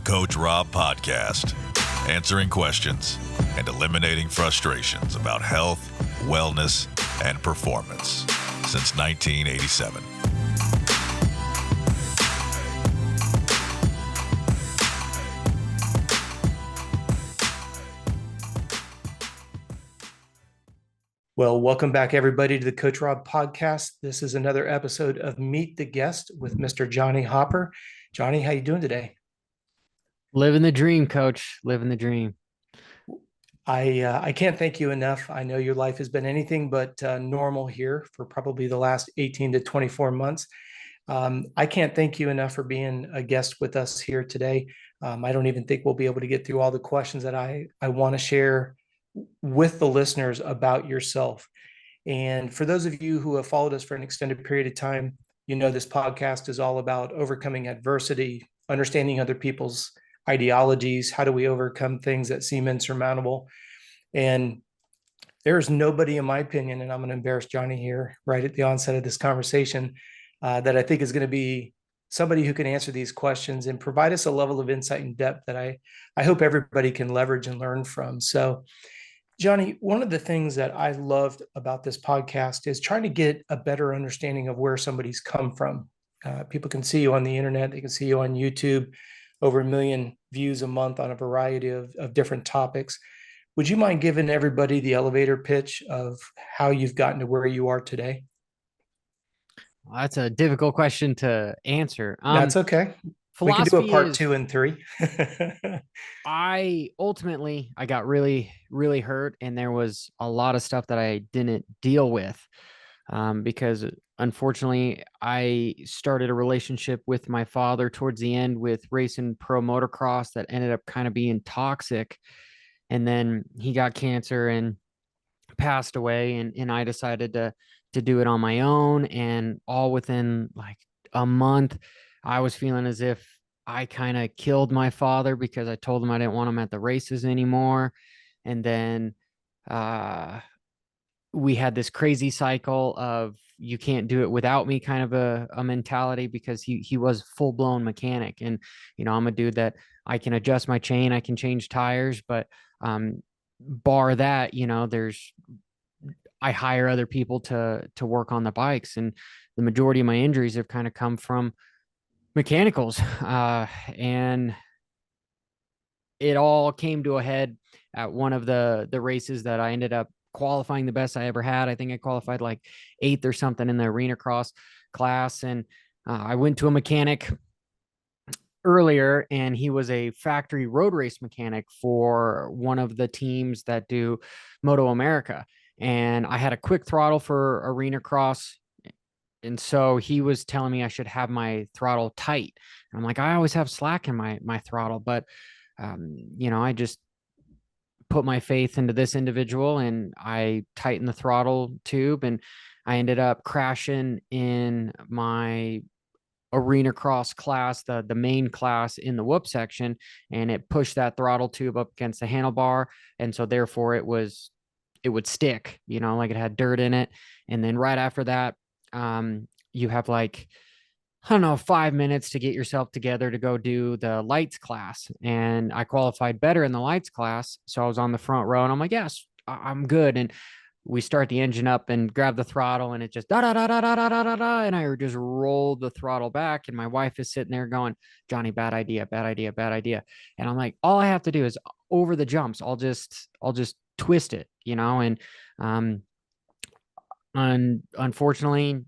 Coach Robb podcast, answering questions and eliminating frustrations about health, wellness, and performance since 1987. Well, welcome back, everybody, to the Coach Robb podcast. This is another episode of Meet the Guest with Mr. Johnny Hopper. Johnny, how you doing today? Living the dream, Coach. Living the dream. I can't thank you enough. I know your life has been anything but normal here for probably the last 18 to 24 months. I can't thank you enough for being a guest with us here today. I don't even think we'll be able to get through all the questions that I want to share with the listeners about yourself. And for those of you who have followed us for an extended period of time, you know this podcast is all about overcoming adversity, understanding other people's ideologies. How do we overcome things that seem insurmountable? And there's nobody, in my opinion, and I'm going to embarrass Johnny here right at the onset of this conversation, that I think is going to be somebody who can answer these questions and provide us a level of insight and depth that I hope everybody can leverage and learn from. So, Johnny, one of the things that I loved about this podcast is trying to get a better understanding of where somebody's come from. People can see you on the internet, they can see you on YouTube, over 1 million views a month on a variety of different topics. Would you mind giving everybody the elevator pitch of how you've gotten to where you are today? Well, that's a difficult question to answer. That's okay. We can do a part 2 and 3. I got really, really hurt, and there was a lot of stuff that I didn't deal with because unfortunately I started a relationship with my father towards the end with racing pro motocross that ended up kind of being toxic. And then he got cancer and passed away, and I decided to do it on my own. And all within like a month, I was feeling as if I kind of killed my father because I told him I didn't want him at the races anymore. And then we had this crazy cycle of you can't do it without me kind of a mentality, because he was full blown mechanic. And, you know, I'm a dude that I can adjust my chain, I can change tires, but bar that, you know, I hire other people to work on the bikes, and the majority of my injuries have kind of come from mechanicals. And it all came to a head at one of the races that I ended up qualifying the best I ever had. I think I qualified like 8th or something in the arena cross class. And I went to a mechanic earlier, and he was a factory road race mechanic for one of the teams that do Moto America. And I had a quick throttle for arena cross. And so he was telling me I should have my throttle tight. And I'm like, I always have slack in my throttle, but you know, I just put my faith into this individual, and I tightened the throttle tube, and I ended up crashing in my arena cross class, the main class in the whoop section, and it pushed that throttle tube up against the handlebar. And so therefore it would stick, you know, like it had dirt in it. And then right after that, you have like, I don't know, 5 minutes to get yourself together to go do the lights class. And I qualified better in the lights class. So I was on the front row, and I'm like, yes, I'm good. And we start the engine up and grab the throttle, and it just da da da da da da da da, and I just rolled the throttle back. And my wife is sitting there going, Johnny, bad idea, bad idea, bad idea. And I'm like, all I have to do is over the jumps, I'll just twist it, you know. And unfortunately,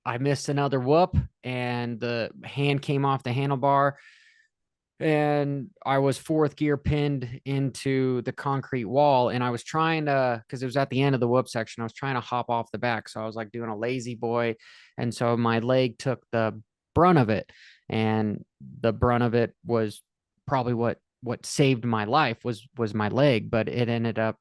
I missed another whoop, and the hand came off the handlebar, and I was 4th gear pinned into the concrete wall. And I was trying to, because it was at the end of the whoop section, I was trying to hop off the back. So I was like doing a lazy boy. And so my leg took the brunt of it. And the brunt of it was probably what saved my life was my leg, but it ended up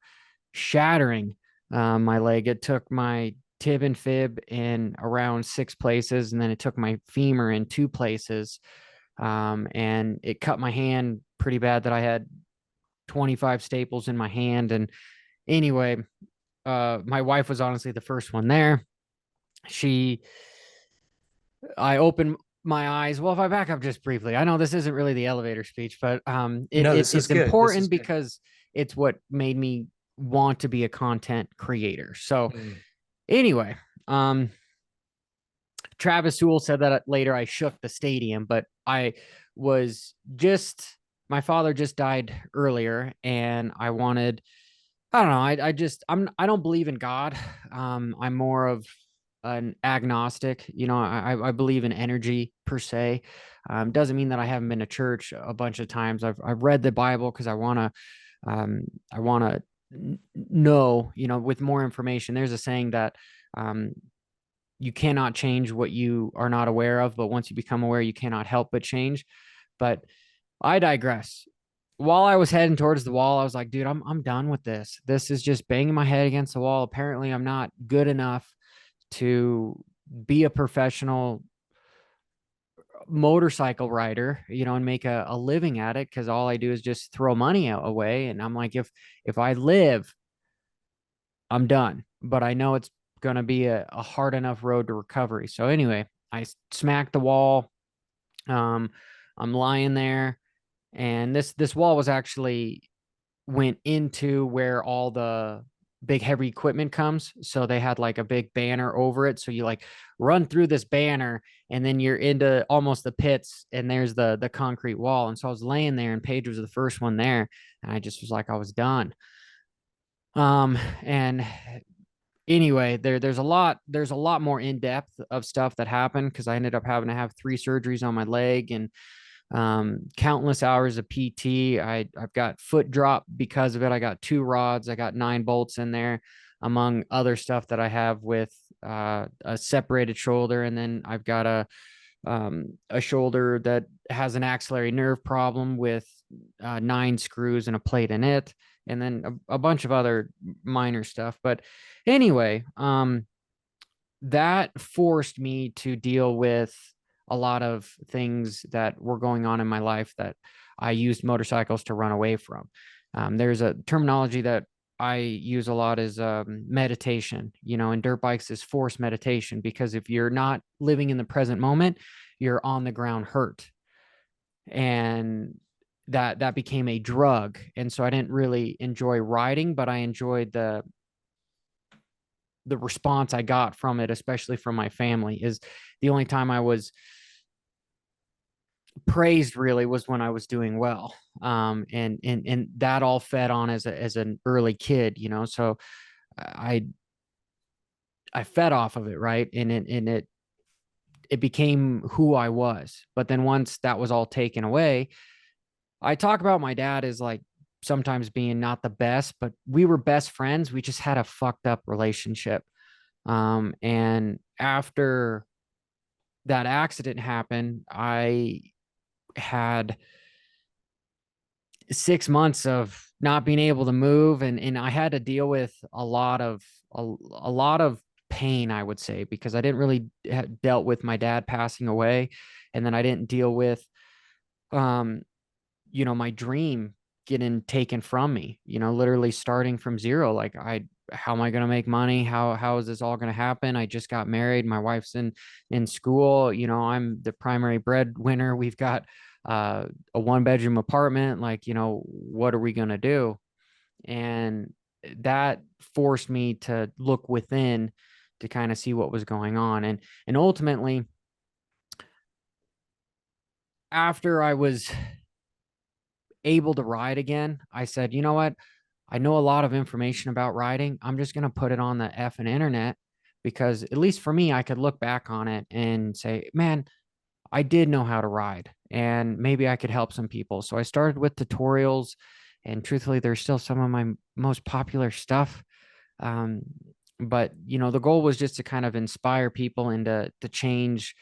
shattering my leg. It took my tib and fib in around 6 places, and then it took my femur in 2 places. And it cut my hand pretty bad that I had 25 staples in my hand. And anyway, my wife was honestly the first one there. I opened my eyes. Well, if I back up just briefly, I know this isn't really the elevator speech, but No, this is it's good. This is important good. because it's what made me want to be a content creator. So Mm. anyway, um, Travis Sewell said that later I shook the stadium, but I was just, my father just died earlier, and I don't know. I just, I don't believe in God. I'm more of an agnostic. You know, I believe in energy per se. Doesn't mean that I haven't been to church a bunch of times. I've read the Bible because I want to know, you know, with more information. There's a saying that um, you cannot change what you are not aware of, but once you become aware, you cannot help but change. But I digress. While I was heading towards the wall, I was like, dude, I'm done with this. This is just banging my head against the wall. Apparently, I'm not good enough to be a professional motorcycle rider, you know, and make a living at it, because all I do is just throw money away. And I'm like, if I live, I'm done. But I know it's going to be a hard enough road to recovery. So anyway, I smacked the wall. Um, I'm lying there, and this wall was actually went into where all the big heavy equipment comes. So they had like a big banner over it. So you like run through this banner, and then you're into almost the pits, and there's the concrete wall. And so I was laying there, and Paige was the first one there, and I just was like, I was done. And anyway, there's a lot more in depth of stuff that happened, because I ended up having to have 3 surgeries on my leg, and countless hours of PT. I've got foot drop because of it. I got 2 rods. I got 9 bolts in there, among other stuff that I have with a separated shoulder. And then I've got a shoulder that has an axillary nerve problem with 9 screws and a plate in it. And then a bunch of other minor stuff. But anyway, that forced me to deal with a lot of things that were going on in my life that I used motorcycles to run away from. There's a terminology that I use a lot is meditation, you know, and dirt bikes is forced meditation, because if you're not living in the present moment, you're on the ground hurt. And that became a drug. And so I didn't really enjoy riding, but I enjoyed the response I got from it, especially from my family. Is the only time I was praised really was when I was doing well. And that all fed on as an early kid, you know. So I I fed off of it, right? And it became who I was. But then once that was all taken away, I talk about my dad as like sometimes being not the best, but we were best friends. We just had a fucked up relationship. And after that accident happened, I had 6 months of not being able to move, and I had to deal with a lot of pain, I would say, because I didn't really dealt with my dad passing away, and then I didn't deal with um you know, my dream getting taken from me, you know, literally starting from zero. Like how am I going to make money? How is this all going to happen? I just got married. My wife's in school. You know, I'm the primary breadwinner. We've got a 1 bedroom apartment. Like, you know, what are we going to do? And that forced me to look within to kind of see what was going on. And ultimately, after I was able to ride again, I said, you know what? I know a lot of information about riding. I'm just going to put it on the effing internet, because at least for me, I could look back on it and say, man, I did know how to ride, and maybe I could help some people. So I started with tutorials, and truthfully, there's still some of my most popular stuff. Um, but you know, the goal was just to kind of inspire people and to change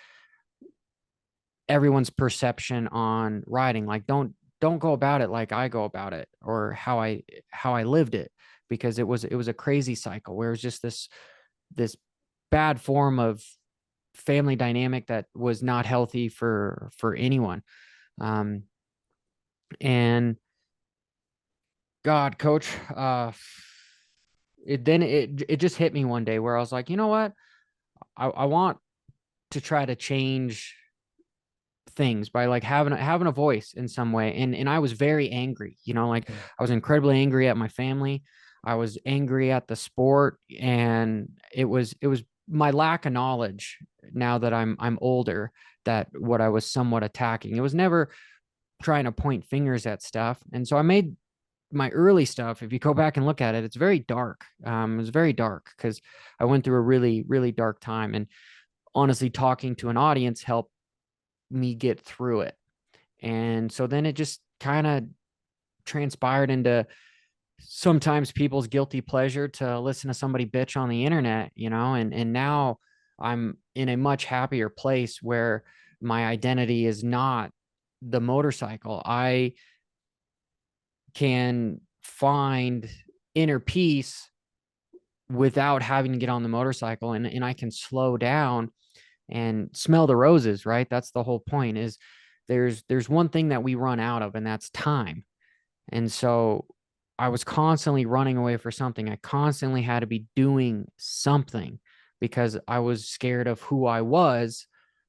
everyone's perception on riding. Like, don't go about it like I go about it, or how I lived it, because it was a crazy cycle where it was just this bad form of family dynamic that was not healthy for anyone. um and God, coach, it just hit me one day where I was like, you know what, I want to try to change things by like having a voice in some way. And I was very angry, like Yeah. I was incredibly angry at my family. I was angry at the sport, and it was my lack of knowledge now that I'm older, that what I was somewhat attacking. It was never trying to point fingers at stuff. And so I made my early stuff, if you go back and look at it, it's very dark. It was very dark because I went through a really, really dark time. And honestly, talking to an audience helped me get through it. And so then it just kind of transpired into sometimes people's guilty pleasure to listen to somebody bitch on the internet, and now I'm in a much happier place where my identity is not the motorcycle. I can find inner peace without having to get on the motorcycle, and I can slow down and smell the roses, right? That's the whole point. Is there's one thing that we run out of, and that's time. And so I was constantly running away for something. I constantly had to be doing something because I was scared of who I was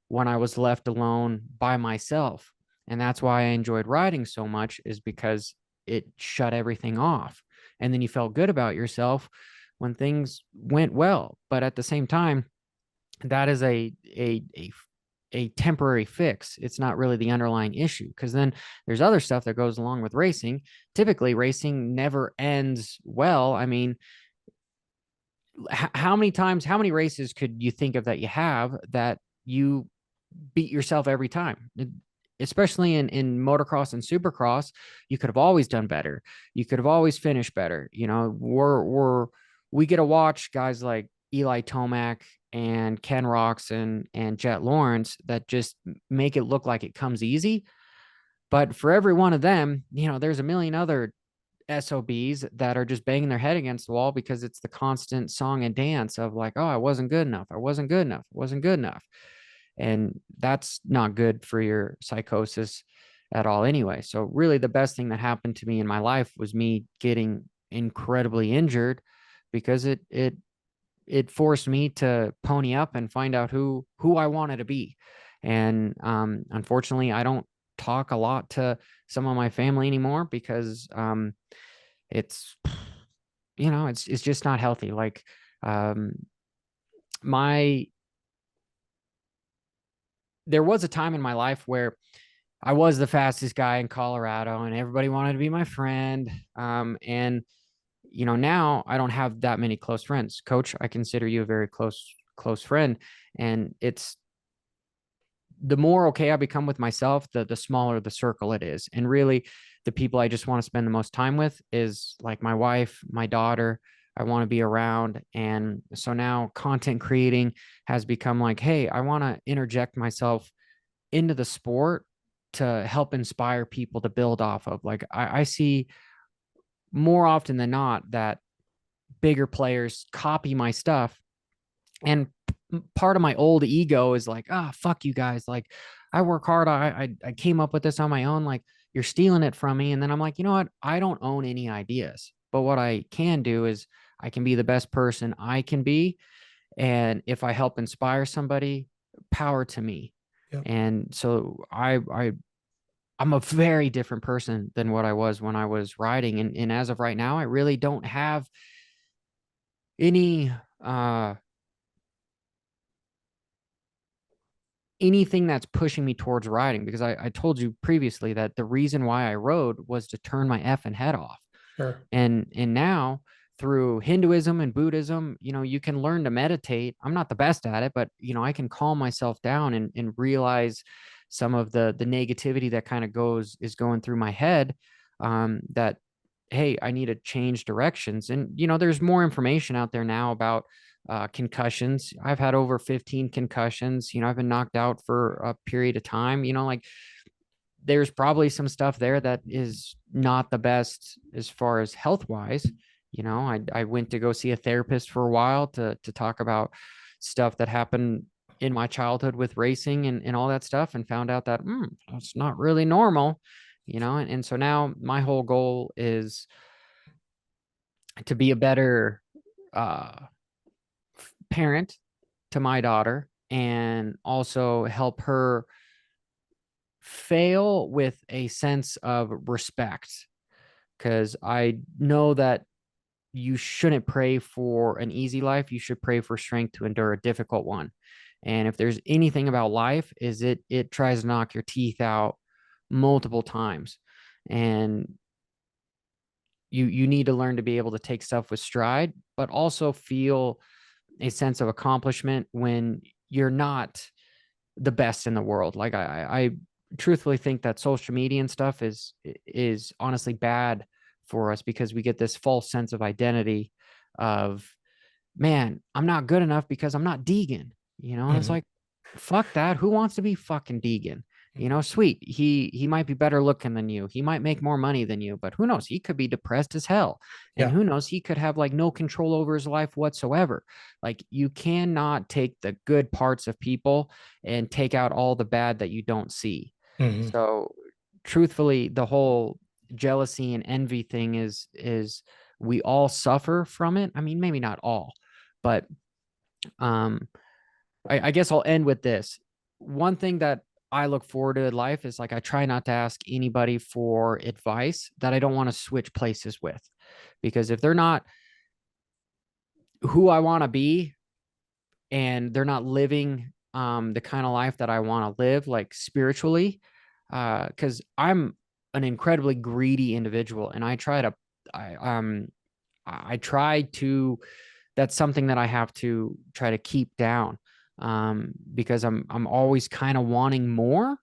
when I was left alone by myself. And that's why I enjoyed riding so much, is because it shut everything off. And then you felt good about yourself when things went well. But at the same time, that is a temporary fix. It's not really the underlying issue, because then there's other stuff that goes along with racing. Typically, racing never ends well. I mean, how many races could you think of that you have that you beat yourself every time? Especially in motocross and supercross, you could have always done better. You could have always finished better. We get to watch guys like Eli Tomac and Ken Roxon and Jet Lawrence that just make it look like it comes easy. But for every one of them, there's a million other SOBs that are just banging their head against the wall because it's the constant song and dance of like, oh, I wasn't good enough. I wasn't good enough. I wasn't good enough. And that's not good for your psychosis at all anyway. So really the best thing that happened to me in my life was me getting incredibly injured, because it forced me to pony up and find out who I wanted to be. And unfortunately, I don't talk a lot to some of my family anymore because it's it's just not healthy. Like my there was a time in my life where I was the fastest guy in Colorado and everybody wanted to be my friend. And now I don't have that many close friends. Coach, I consider you a very close friend. And it's the more okay I become with myself, the smaller the circle it is. And really the people I just want to spend the most time with is like my wife, my daughter. I want to be around. And so now content creating has become like, hey, I want to interject myself into the sport to help inspire people to build off of. Like I see more often than not that bigger players copy my stuff. And part of my old ego is like, fuck you guys. Like I work hard. I came up with this on my own. Like you're stealing it from me. And then I'm like, you know what? I don't own any ideas, but what I can do is I can be the best person I can be. And if I help inspire somebody, power to me. Yep. And so I'm a very different person than what I was when I was riding. And as of right now, I really don't have any anything that's pushing me towards riding, because I told you previously that the reason why I rode was to turn my effing head off. Sure. And now through Hinduism and Buddhism, you can learn to meditate. I'm not the best at it, but I can calm myself down and realize some of the negativity that kind of is going through my head, that, hey, I need to change directions. And, there's more information out there now about concussions. I've had over 15 concussions. I've been knocked out for a period of time. Like there's probably some stuff there that is not the best as far as health wise. I went to go see a therapist for a while to talk about stuff that happened in my childhood with racing and all that stuff, and found out that it's not really normal, and so now my whole goal is to be a better parent to my daughter, and also help her fail with a sense of respect, because I know that you shouldn't pray for an easy life. You should pray for strength to endure a difficult one. And if there's anything about life, is it tries to knock your teeth out multiple times. And you need to learn to be able to take stuff with stride, but also feel a sense of accomplishment when you're not the best in the world. Like I truthfully think that social media and stuff is honestly bad for us, because we get this false sense of identity of, man, I'm not good enough because I'm not Deegan, and it's like, fuck that. Who wants to be fucking Deegan? Sweet. He might be better looking than you. He might make more money than you, but who knows? He could be depressed as hell. And Yeah. who knows? He could have like no control over his life whatsoever. Like, you cannot take the good parts of people and take out all the bad that you don't see. Mhm. So truthfully, the whole jealousy and envy thing is we all suffer from it. I mean, maybe not all, but um I guess I'll end with this. One thing that I look forward to in life is, like, I try not to ask anybody for advice that I don't want to switch places with, because if they're not who I want to be and they're not living the kind of life that I want to live, like spiritually, because I'm an incredibly greedy individual, and I I try to that's something that I have to try to keep down, because I'm always kind of wanting more.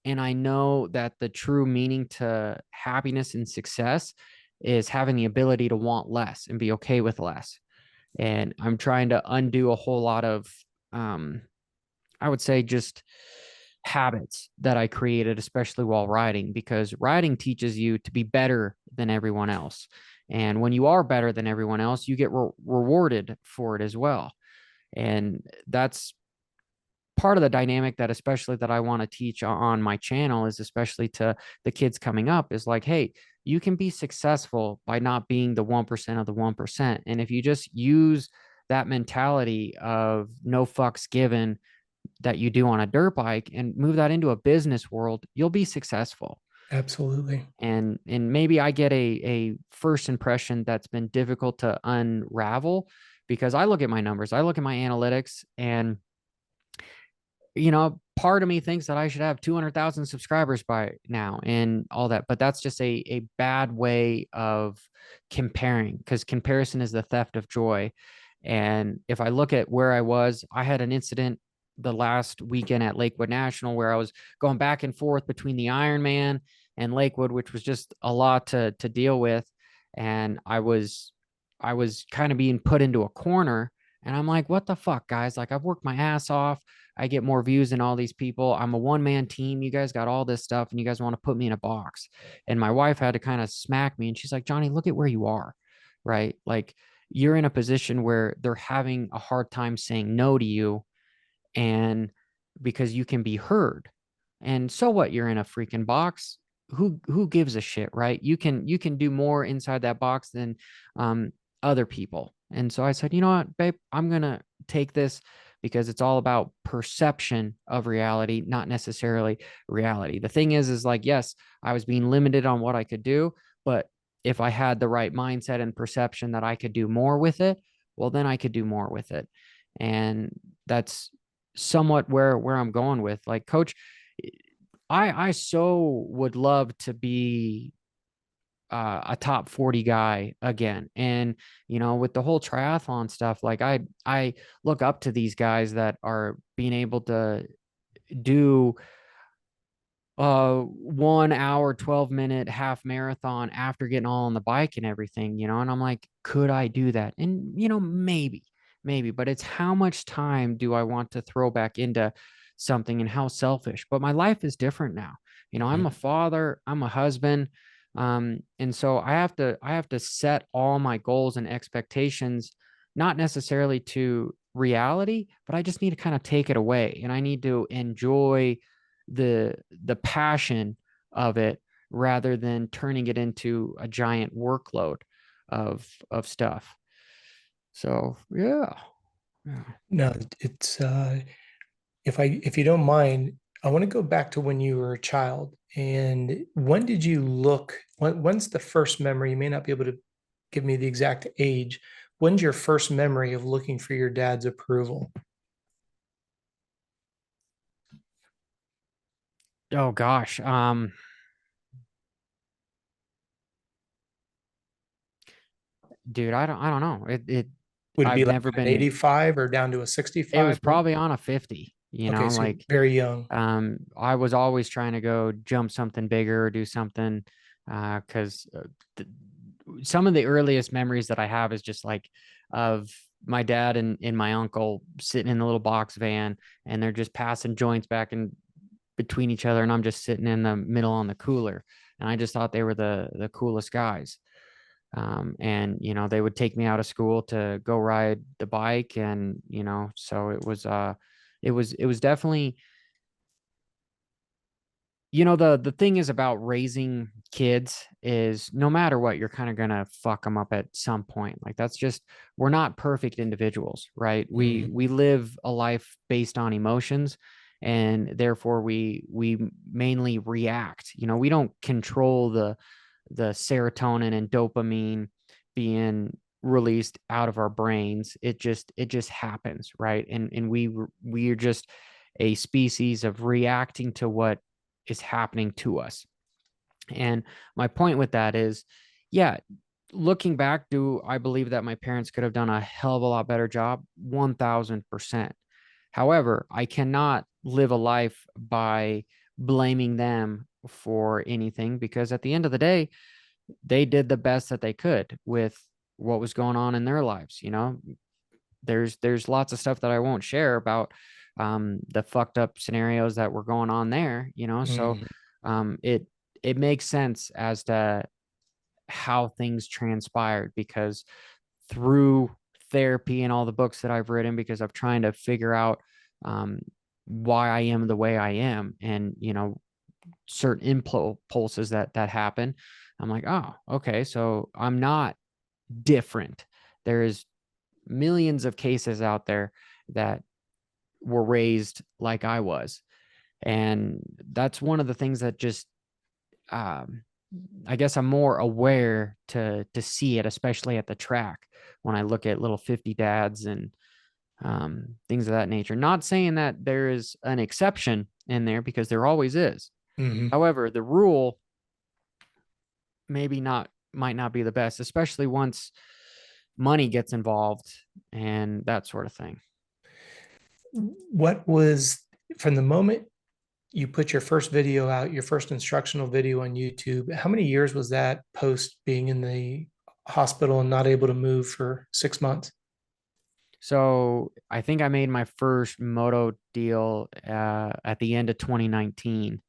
And I know that the true meaning to happiness and success is having the ability to want less and be okay with less. And I'm trying to undo a whole lot of, um, I would say, just habits that I created, especially while riding, because riding teaches you to be better than everyone else. And when you are better than everyone else, you get rewarded for it as well. And that's part of the dynamic that, especially, that I want to teach on my channel, is especially to the kids coming up, is like, hey, you can be successful by not being the 1% of the 1%. And if you just use that mentality of no fucks given that you do on a dirt bike and move that into a business world, you'll be successful. Absolutely. And maybe I get a first impression that's been difficult to unravel, because I look at my numbers, I look at my analytics, and part of me thinks that I should have 200,000 subscribers by now and all that, but that's just a bad way of comparing, because comparison is the theft of joy. And if I look at where I had an incident the last weekend at Lakewood National where I was going back and forth between the Ironman and Lakewood, which was just a lot to deal with. And I was kind of being put into a corner, and I'm like, what the fuck, guys? Like, I've worked my ass off. I get more views than all these people. I'm a one-man team. You guys got all this stuff, and you guys want to put me in a box. And my wife had to kind of smack me, and she's like, Johnny, look at where you are, right? Like, you're in a position where they're having a hard time saying no to you, and because you can be heard. And so what? You're in a freaking box. Who gives a shit, right? You can do more inside that box than other people. And so I said, you know what, babe, I'm gonna take this, because it's all about perception of reality, not necessarily reality. The thing is like, yes, I was being limited on what I could do, but if I had the right mindset and perception that I could do more with it, well, then I could do more with it. And that's somewhat where I'm going with, like, coach, I so would love to be a top 40 guy again. And with the whole triathlon stuff, like, I look up to these guys that are being able to do 1 hour 12-minute half marathon after getting all on the bike and everything, and I'm like, could I do that? And maybe, but it's how much time do I want to throw back into something, and how selfish. But my life is different now. I'm a father, I'm a husband, and so I have to set all my goals and expectations not necessarily to reality, but I just need to kind of take it away, and I need to enjoy the passion of it, rather than turning it into a giant workload of stuff. So yeah. No, it's if you don't mind, I want to go back to when you were a child. And when did you look? When's the first memory? You may not be able to give me the exact age. When's your first memory of looking for your dad's approval? Oh gosh. Dude, I don't know. Would it be I've like never an been, 85 or down to a it 65? was probably on a 50, Okay, so you're like, very young. I was always trying to go jump something bigger or do something, because some of the earliest memories that I have is just like of my dad and my uncle sitting in the little box van, and they're just passing joints back and between each other, and I'm just sitting in the middle on the cooler, and I just thought they were the coolest guys. And they would take me out of school to go ride the bike, and so it was definitely, the thing is about raising kids is no matter what, you're kind of gonna fuck them up at some point. Like, that's just, we're not perfect individuals, right? we Mhm. we live a life based on emotions, and therefore we mainly react. We don't control the serotonin and dopamine being released out of our brains. It just happens, right? And we're just a species of reacting to what is happening to us. And my point with that is, yeah, looking back, do I believe that my parents could have done a hell of a lot better job? 1000%. However, I cannot live a life by blaming them for anything, because at the end of the day, they did the best that they could with what was going on in their lives. There's lots of stuff that I won't share about, the fucked up scenarios that were going on there. So Mhm. it makes sense as to how things transpired, because through therapy and all the books that I've written, because I'm trying to figure out, um, why I am the way I am, and certain impulses that happen. I'm like, oh, okay, so I'm not different. There is millions of cases out there that were raised like I was. And that's one of the things that just, um, I guess I'm more aware to see it, especially at the track, when I look at little 50 dads and, things of that nature. Not saying that there is an exception in there, because there always is. Mhm. However, the rule maybe not might not be the best, especially once money gets involved and that sort of thing. What was from the moment you put your first video out, your first instructional video on YouTube, how many years was that post being in the hospital and not able to move for 6 months? So I think I made my first moto deal, at the end of 2019,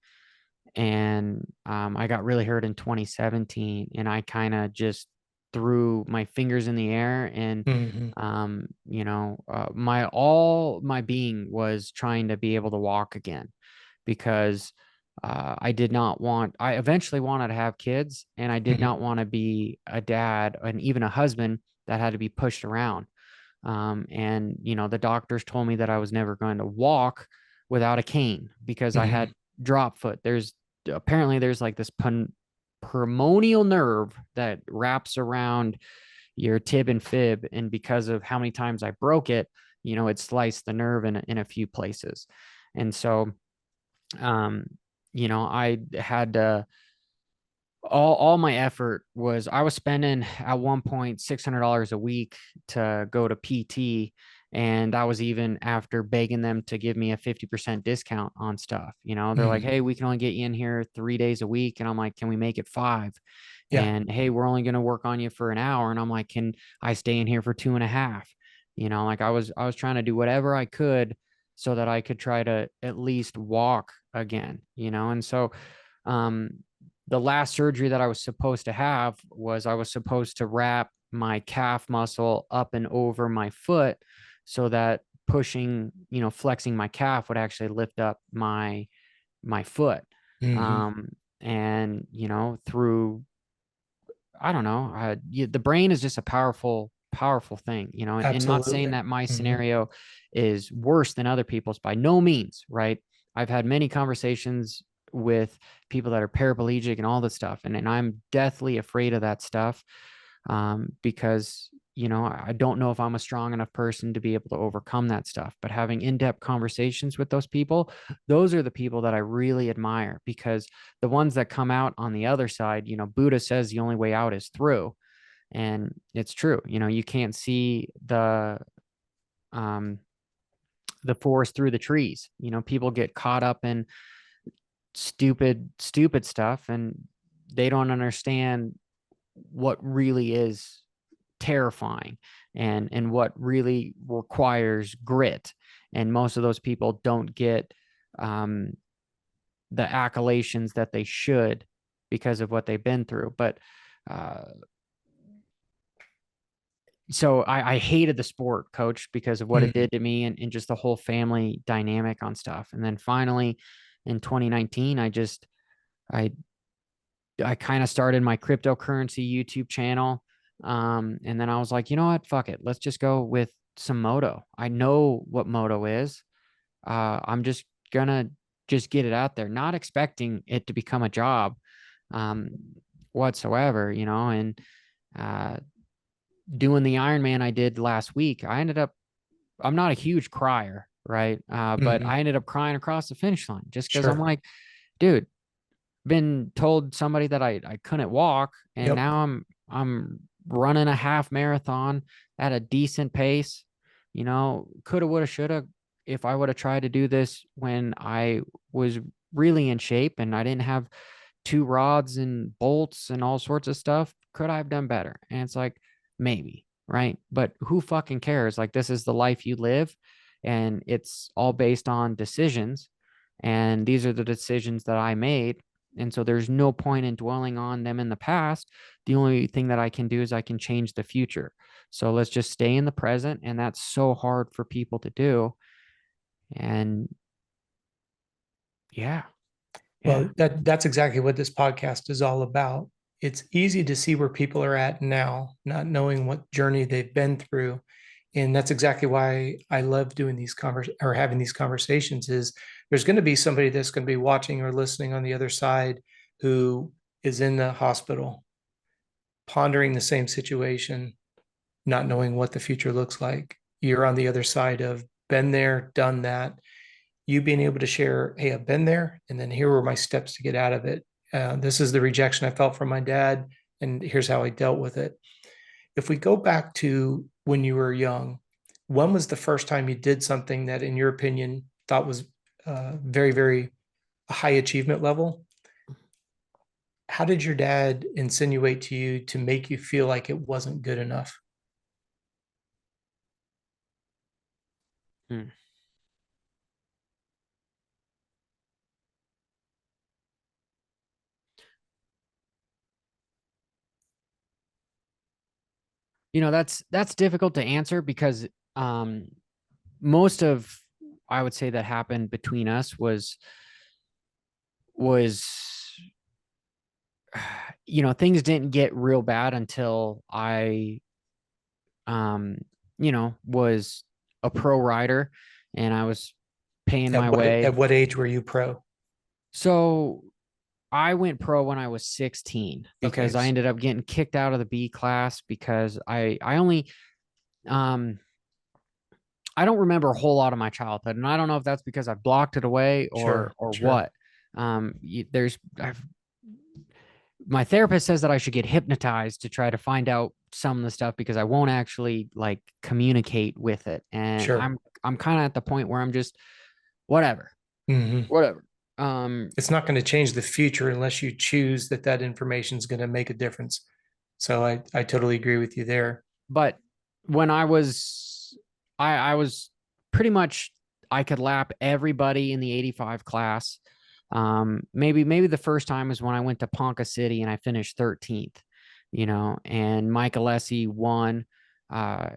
and, I got really hurt in 2017, and I kind of just threw my fingers in the air, and, Mhm. my all my being was trying to be able to walk again, because, I eventually wanted to have kids, and I did Mhm. not want to be a dad and even a husband that had to be pushed around. And the doctors told me that I was never going to walk without a cane, because I Mhm. had drop foot. There's like this peroneal nerve that wraps around your tib and fib, and because of how many times I broke it, it sliced the nerve in a few places. And so, um, I had to, all my effort was, I was spending at one point $600 a week to go to PT, and that was even after begging them to give me a 50% discount on stuff. They're like, Mhm. hey, we can only get you in here 3 days a week, and I'm like, can we make it 5? Yeah. And hey, we're only going to work on you for an hour, and I'm like, can I stay in here for 2.5? Like, I was trying to do whatever I could so that I could try to at least walk again. And so, um the last surgery that I was supposed to have was, I was supposed to wrap my calf muscle up and over my foot, so that pushing, flexing my calf would actually lift up my foot. Mhm. Um, and through, I don't know, the brain is just a powerful, powerful thing, and not saying Absolutely. that my Mhm. scenario is worse than other people's, by no means, right? I've had many conversations with people that are paraplegic and all this stuff. And I'm deathly afraid of that stuff, because, you know, I don't know if I'm a strong enough person to be able to overcome that stuff. But having in-depth conversations with those people, those are the people that I really admire, because the ones that come out on the other side, you know, Buddha says the only way out is through. And it's true. You know, you can't see um, the forest through the trees. You know, people get caught up in stupid stuff, and they don't understand what really is terrifying, and what really requires grit. And most of those people don't get the accolations that they should, because of what they've been through. But so I hated the sport, coach, because of what it did to me, and just the whole family dynamic on stuff. And then finally in 2019, I kind of started my cryptocurrency YouTube channel. And then I was like, you know what? Fuck it. Let's just go with some moto. I know what moto is. I'm just gonna just get it out there, not expecting it to become a job um, whatsoever, you know. And doing the Ironman I did last week, I'm not a huge crier, right? But I ended up crying across the finish line, just because I'm Sure. like, dude, been told somebody that I couldn't walk, and Yep. now I'm running a half marathon at a decent pace. You know, coulda, woulda, shoulda. If I would have tried to do this when I was really in shape and I didn't have two rods and bolts and all sorts of stuff, could I have done better? And it's like, maybe, right? But who fucking cares? Like, this is the life you live, and it's all based on decisions. And these are the decisions that I made. And so there's no point in dwelling on them in the past. The only thing that I can do is I can change the future. So let's just stay in the present. And that's so hard for people to do. And yeah, yeah. Well, that's exactly what this podcast is all about. It's easy to see where people are at now, not knowing what journey they've been through. And that's exactly why I love doing these or having these conversations. Is there's going to be somebody that's going to be watching or listening on the other side who is in the hospital, pondering the same situation, not knowing what the future looks like. You're on the other side of been there, done that. You being able to share, hey, I've been there, and then here were my steps to get out of it. This is the rejection I felt from my dad, and here's how I dealt with it. If we go back to when you were young, when was the first time you did something that, in your opinion, thought was very, very high achievement level? How did your dad insinuate to you to make you feel like it wasn't good enough? Hmm. You know, that's difficult to answer, because um, most of, I would say, that happened between us was you know, things didn't get real bad until I um you know, was a pro rider, and I was paying my At way. what age were you pro? So I went pro when I was 16, Okay. because I ended up getting kicked out of the B class, because I only um I don't remember a whole lot of my childhood, and I don't know if that's because I blocked it away Sure. or Sure. what. My therapist says that I should get hypnotized to try to find out some of the stuff, because I won't actually like communicate with it. And Sure. I'm kind of at the point where I'm just whatever, Hmm. whatever. Um, It's not going to change the future unless you choose that that information is going to make a difference. So I totally agree with you there. but when I was pretty much, I could lap everybody in the 85 class. Maybe the first time is when I went to Ponca City and I finished 13th, you know, and Mike Alessi won. Uh,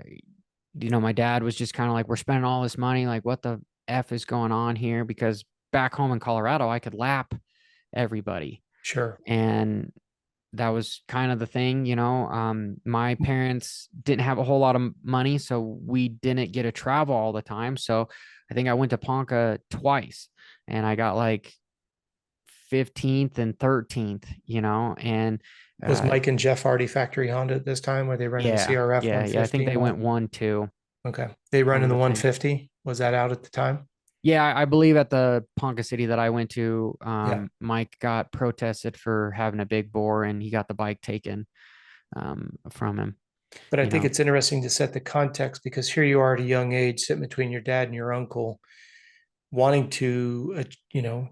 you know, my dad was just kind of like, we're spending all this money. Like, what the F is going on here? Because back home in Colorado, I could lap everybody. Sure. And that was kind of the thing, you know. My parents didn't have a whole lot of money, so we didn't get to travel all the time. So I think I went to Ponca twice, and I got like 15th and 13th, and Was uh, Mike and Jeff already factory Honda at this time? Were they running the yeah, CRF yeah. I think 150? they went 1-2, Okay. They kind running of the a thing. 150? Was that out at the time? Yeah, I believe at the Ponca City that I went to, Yeah. Mike got protested for having a big bore, and he got the bike taken from him. But I You think know, it's interesting to set the context because here you are at a young age, sitting between your dad and your uncle, wanting to,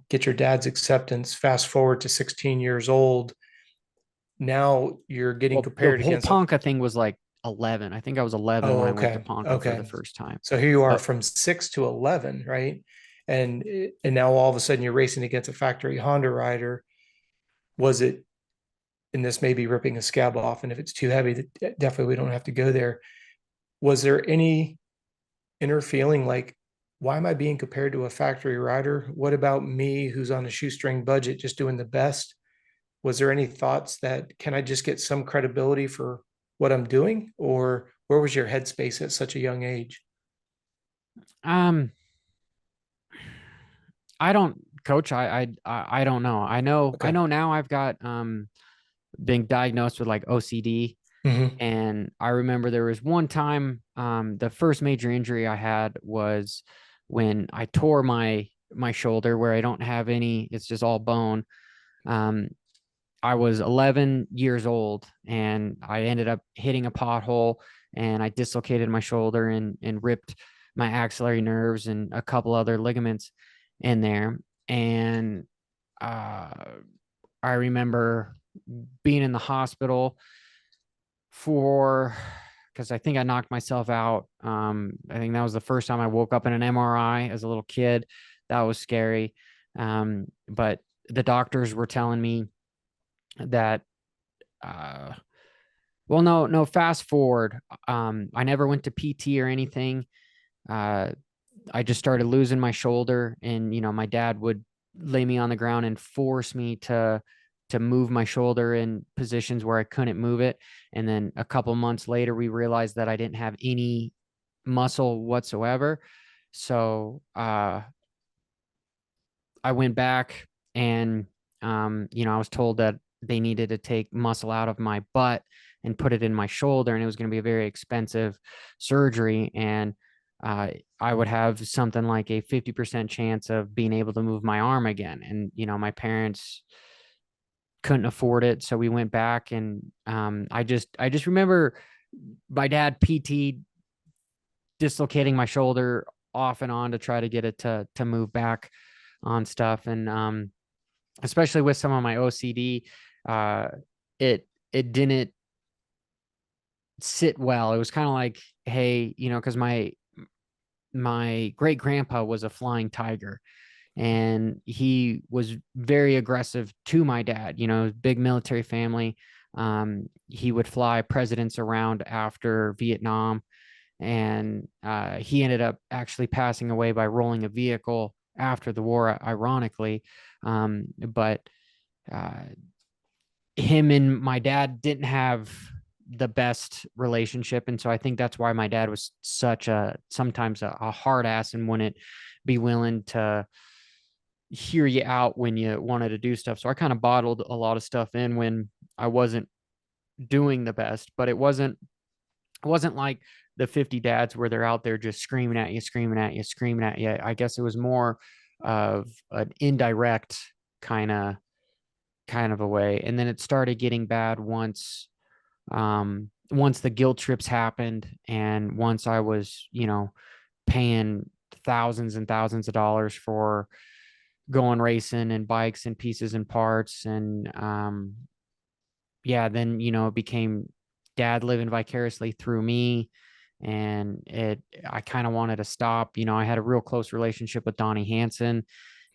get your dad's acceptance. Fast forward to 16 years old. Now you're getting well, the compared whole against a, Ponca thing was like 11. I think I was 11 when oh, I went to okay. Ponca for the Okay. first time. So here you are But from 6 to 11, right? And now all of a sudden you're racing against a factory Honda rider. Was it, and this may be ripping a scab off, and if it's too heavy, definitely we don't have to go there. Was there any inner feeling like, why am I being compared to a factory rider? What about me who's on a shoestring budget just doing the best? Was there any thoughts that, can I just get some credibility for what I'm doing? Or where was your headspace at such a young age? um, I don't, coach. I don't know. I Okay. know now I've got been diagnosed with like OCD. Hmm. And I remember there was one time, the first major injury I had was when I tore my shoulder where I don't have any, it's just all bone. Um, I was 11 years old and I ended up hitting a pothole and I dislocated my shoulder and ripped my axillary nerves and a couple other ligaments in there. And uh, I remember being in the hospital for, because I think I knocked myself out. I think that was the first time I woke up in an MRI as a little kid. That was scary. But the doctors were telling me that, uh, well, no, fast forward. I never went to PT or anything. Uh, I just started losing my shoulder, and my dad would lay me on the ground and force me to move my shoulder in positions where I couldn't move it. And then a couple months later, we realized that I didn't have any muscle whatsoever. So I went back and I was told that they needed to take muscle out of my butt and put it in my shoulder, and it was going to be a very expensive surgery. And uh, I would have something like a 50% chance of being able to move my arm again. And my parents couldn't afford it, so we went back, and I just remember my dad PT dislocating my shoulder off and on to try to get it to move back on stuff. And especially with some of my OCD, uh, it didn't sit well. It was kind of like, hey, because my great grandpa was a flying tiger, and he was very aggressive to my dad. Big military family. He would fly presidents around after Vietnam, and he ended up actually passing away by rolling a vehicle after the war, ironically. But uh, him and my dad didn't have the best relationship, and so I think that's why my dad was such a sometimes a hard ass and wouldn't be willing to hear you out when you wanted to do stuff. So I kind of bottled a lot of stuff in when I wasn't doing the best. But it wasn't like the 50 dads where they're out there just screaming at you, screaming at you, screaming at you. I guess it was more of an indirect kind of kind of a way. And then it started getting bad once the guilt trips happened, and once I was paying thousands and thousands of dollars for going racing and bikes and pieces and parts. And yeah, then it became dad living vicariously through me. And I kind of wanted to stop. I had a real close relationship with Donnie Hansen,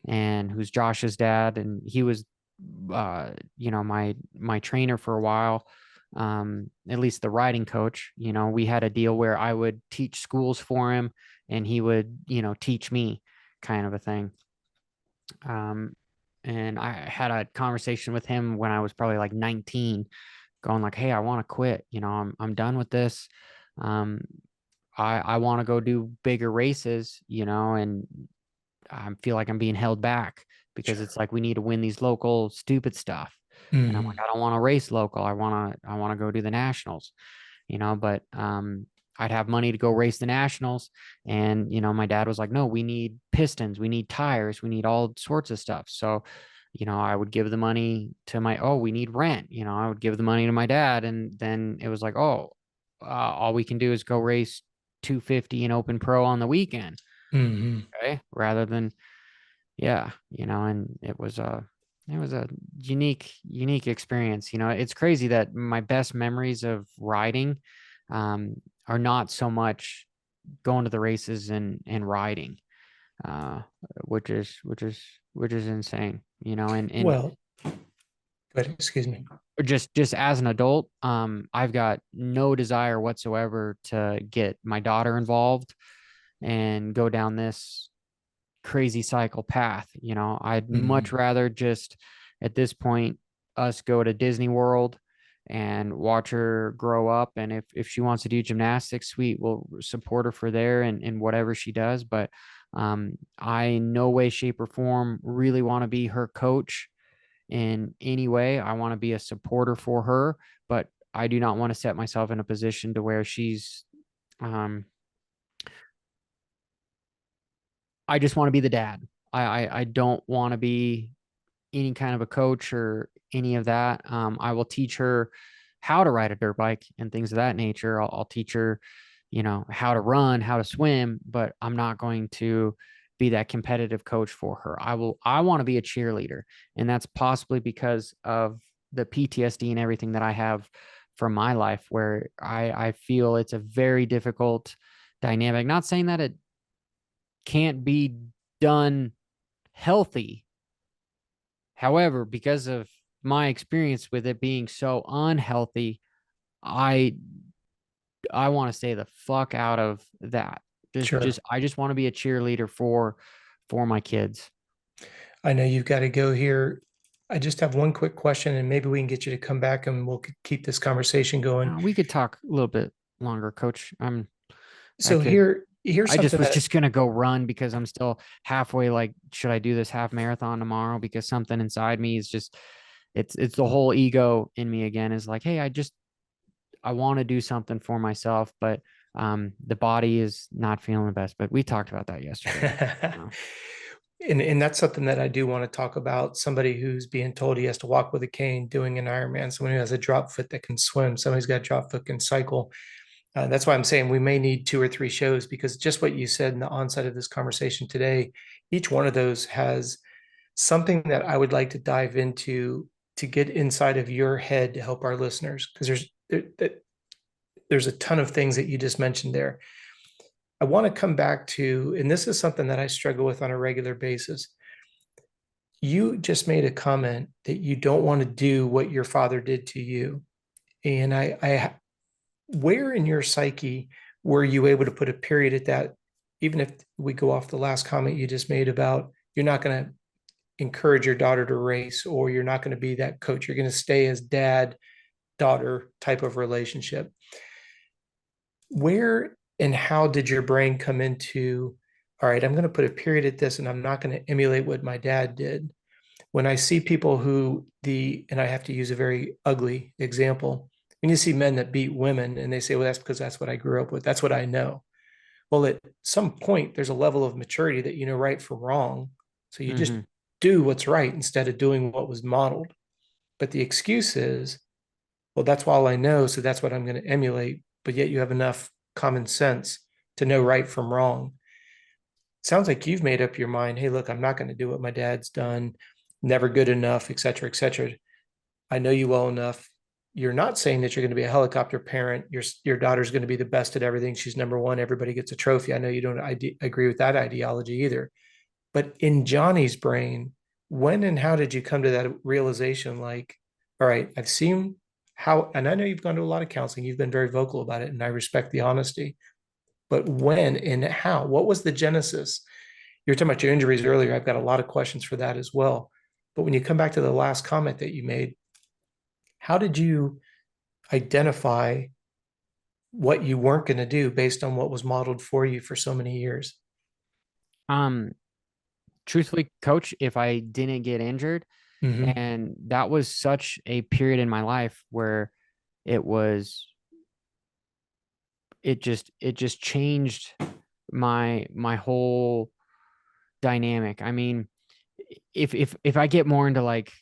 and who's Josh's dad, and he was my trainer for a while. At least the riding coach. We had a deal where I would teach schools for him and he would teach me, kind of a thing. um and I had a conversation with him when I was probably like 19, going like, hey, I want to quit. I'm done with this. um I want to go do bigger races, and I feel like I'm being held back because Sure. it's like we need to win these local stupid stuff. And I'm like, Mhm. I don't want to race local. I want to go do the nationals, but I'd have money to go race the nationals. And, my dad was like, no, we need pistons, we need tires, we need all sorts of stuff. So, I would give the money to oh, we need rent, I would give the money to my dad. And then it was like, oh, all we can do is go race 250 and open pro on the weekend. Mhm. Okay. Rather than, yeah, and it was a unique experience. It's crazy that my best memories of riding are not so much going to the races and riding, uh, which is insane, and Well, but excuse me. just as an adult, I've got no desire whatsoever to get my daughter involved and go down this crazy cycle path. I'd much Mhm. rather just at this point us go to Disney World and watch her grow up. And if she wants to do gymnastics, sweet, we'll support her for there and whatever she does. But I in no way, shape, or form really want to be her coach in any way. I want to be a supporter for her, but I do not want to set myself in a position to where she's um I just want to be the dad. I don't want to be any kind of a coach or any of that. I will teach her how to ride a dirt bike and things of that nature. I'll teach her, how to run, how to swim, but I'm not going to be that competitive coach for her. I want to be a cheerleader. And that's possibly because of the PTSD and everything that I have from my life, where I feel it's a very difficult dynamic. Not saying that it can't be done healthy. However, because of my experience with it being so unhealthy, I I want to stay the fuck out of that. Sure. I just want to be a cheerleader for my kids. I know you've got to go here. I just have one quick question, and maybe we can get you to come back and we'll keep this conversation going. We could talk a little bit longer, coach. I So could here's I just something was that just gonna go run because I'm still halfway, like, should I do this half marathon tomorrow? Because something inside me is just it's the whole ego in me again is like, hey, I want to do something for myself, but the body is not feeling the best. But we talked about that yesterday. Uh, and that's something that I do want to talk about. Somebody who's being told he has to walk with a cane doing an Ironman, someone who has a drop foot that can swim, somebody who's got a drop foot can cycle. That's why I'm saying we may need 2 or 3 shows, because just what you said in the onset of this conversation today, each one of those has something that I would like to dive into to get inside of your head to help our listeners, because there's a ton of things that you just mentioned there. I want to come back to, and this is something that I struggle with on a regular basis. You just made a comment that you don't want to do what your father did to you. And where in your psyche were you able to put a period at that? Even if we go off the last comment you just made about you're not going to encourage your daughter to race, or you're not going to be that coach, you're going to stay as dad daughter type of relationship. Where and how did your brain come into, all right, I'm going to put a period at this and I'm not going to emulate what my dad did? When I see people and I have to use a very ugly example, when you see men that beat women and they say, well, that's because that's what I grew up with, that's what I know. Well, at some point, there's a level of maturity that you know right from wrong. So you just mm-hmm. do what's right instead of doing what was modeled. But the excuse is, well, that's all I know. So that's what I'm going to emulate. But yet you have enough common sense to know right from wrong. Sounds like you've made up your mind. Hey, look, I'm not going to do what my dad's done, never good enough, et cetera, et cetera. I know you well enough. You're not saying that you're going to be a helicopter parent. Your daughter's going to be the best at everything. She's number one. Everybody gets a trophy. I know you don't agree with that ideology either. But in Johnny's brain, when and how did you come to that realization? Like, all right, I've seen how, and I know you've gone to a lot of counseling. You've been very vocal about it, and I respect the honesty. But when and how? What was the genesis? You were talking about your injuries earlier. I've got a lot of questions for that as well. But when you come back to the last comment that you made, how did you identify what you weren't going to do based on what was modeled for you for so many years? Um, truthfully, coach, if I didn't get injured, Hmm. and that was such a period in my life where it was, it just changed my whole dynamic. I mean, if I get more into like,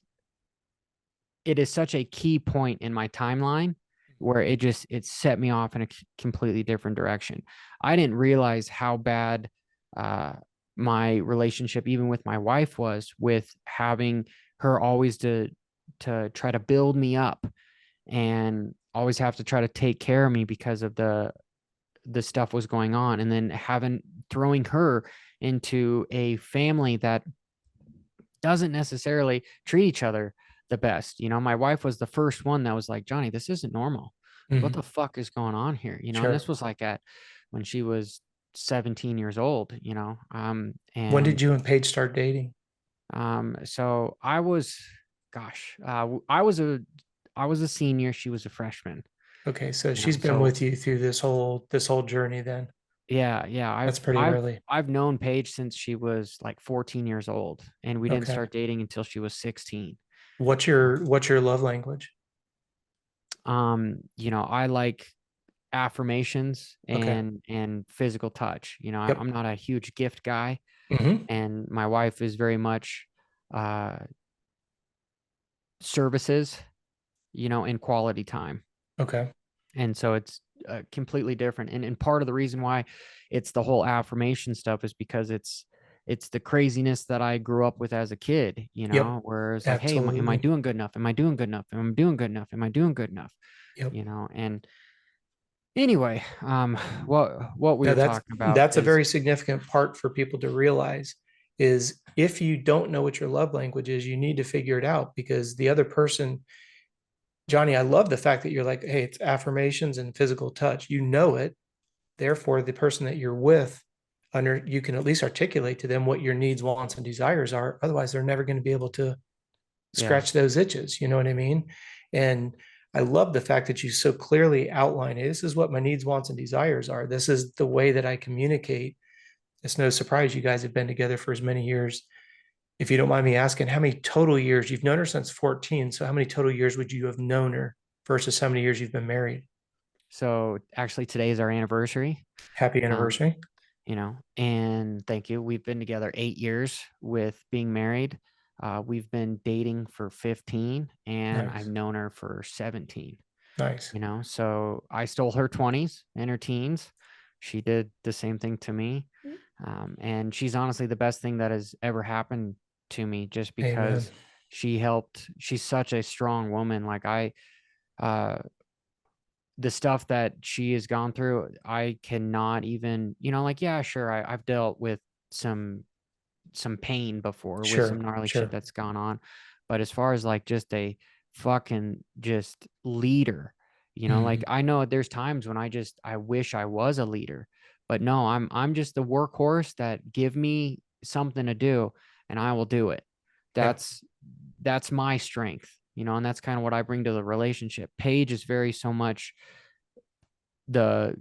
it is such a key point in my timeline where it set me off in a completely different direction. I didn't realize how bad uh, my relationship, even with my wife, was, with having her always to try to build me up and always have to try to take care of me because of the stuff was going on, and then having throwing her into a family that doesn't necessarily treat each other the best. My wife was the first one that was like, Johnny, this isn't normal. Like, what Hmm. the fuck is going on here? And this Sure. was like when she was 17 years old, When did and you and Paige start dating? so I was, gosh, I was a senior. She was a freshman, Okay, so she's been so with you through this whole journey then. yeah, That's I've pretty I've early. I've known Paige since she was like 14 years old, and we didn't Okay. start dating until she was 16. What's your love language? I like affirmations Okay. and physical touch. Yep. I'm not a huge gift guy, Hmm. and my wife is very much uh services, and quality time. Okay. And so it's completely different. And part of the reason why it's the whole affirmation stuff is because it's the craziness that I grew up with as a kid, Yep. where it's like, hey, am I Absolutely. doing good enough? Am I doing good enough? Am I doing good enough? Am I doing good enough? Yep. And anyway, what we No, were that's talking about that's a is, very significant part for people to realize is if you don't know what your love language is, you need to figure it out because the other person, Johnny, I love the fact that you're like, hey, it's affirmations and physical touch. You know it. Therefore, the person that you're with, you can at least articulate to them what your needs, wants, and desires are. Otherwise, they're never going to be able to yeah. scratch those itches. You know what I mean? And I love the fact that you so clearly outline, hey, this is what my needs, wants, and desires are. This is the way that I communicate. It's no surprise you guys have been together for as many years. If you don't mind me asking, how many total years you've known her since 14? So how many total years would you have known her versus how many years you've been married? So actually today is our anniversary. Happy Um, anniversary. and thank you. We've been together 8 years with being married. We've been dating for 15, and I've Nice. known her for 17. Nice. So I stole her 20s and her teens. She did the same thing to me. And she's honestly the best thing that has ever happened to me, just Amen. because she's such a strong woman. Like uh, the stuff that she has gone through, I cannot even, like, yeah, sure. I've dealt with some pain before with some Sure. gnarly shit Sure. that's gone on. But as far as like just a fucking just leader, like, Mhm. I know there's times when I wish I was a leader, but no, I'm just the workhorse that give me something to do and I will do it. Yeah. That's my strength, and that's kind of what I bring to the relationship. Paige is very so much the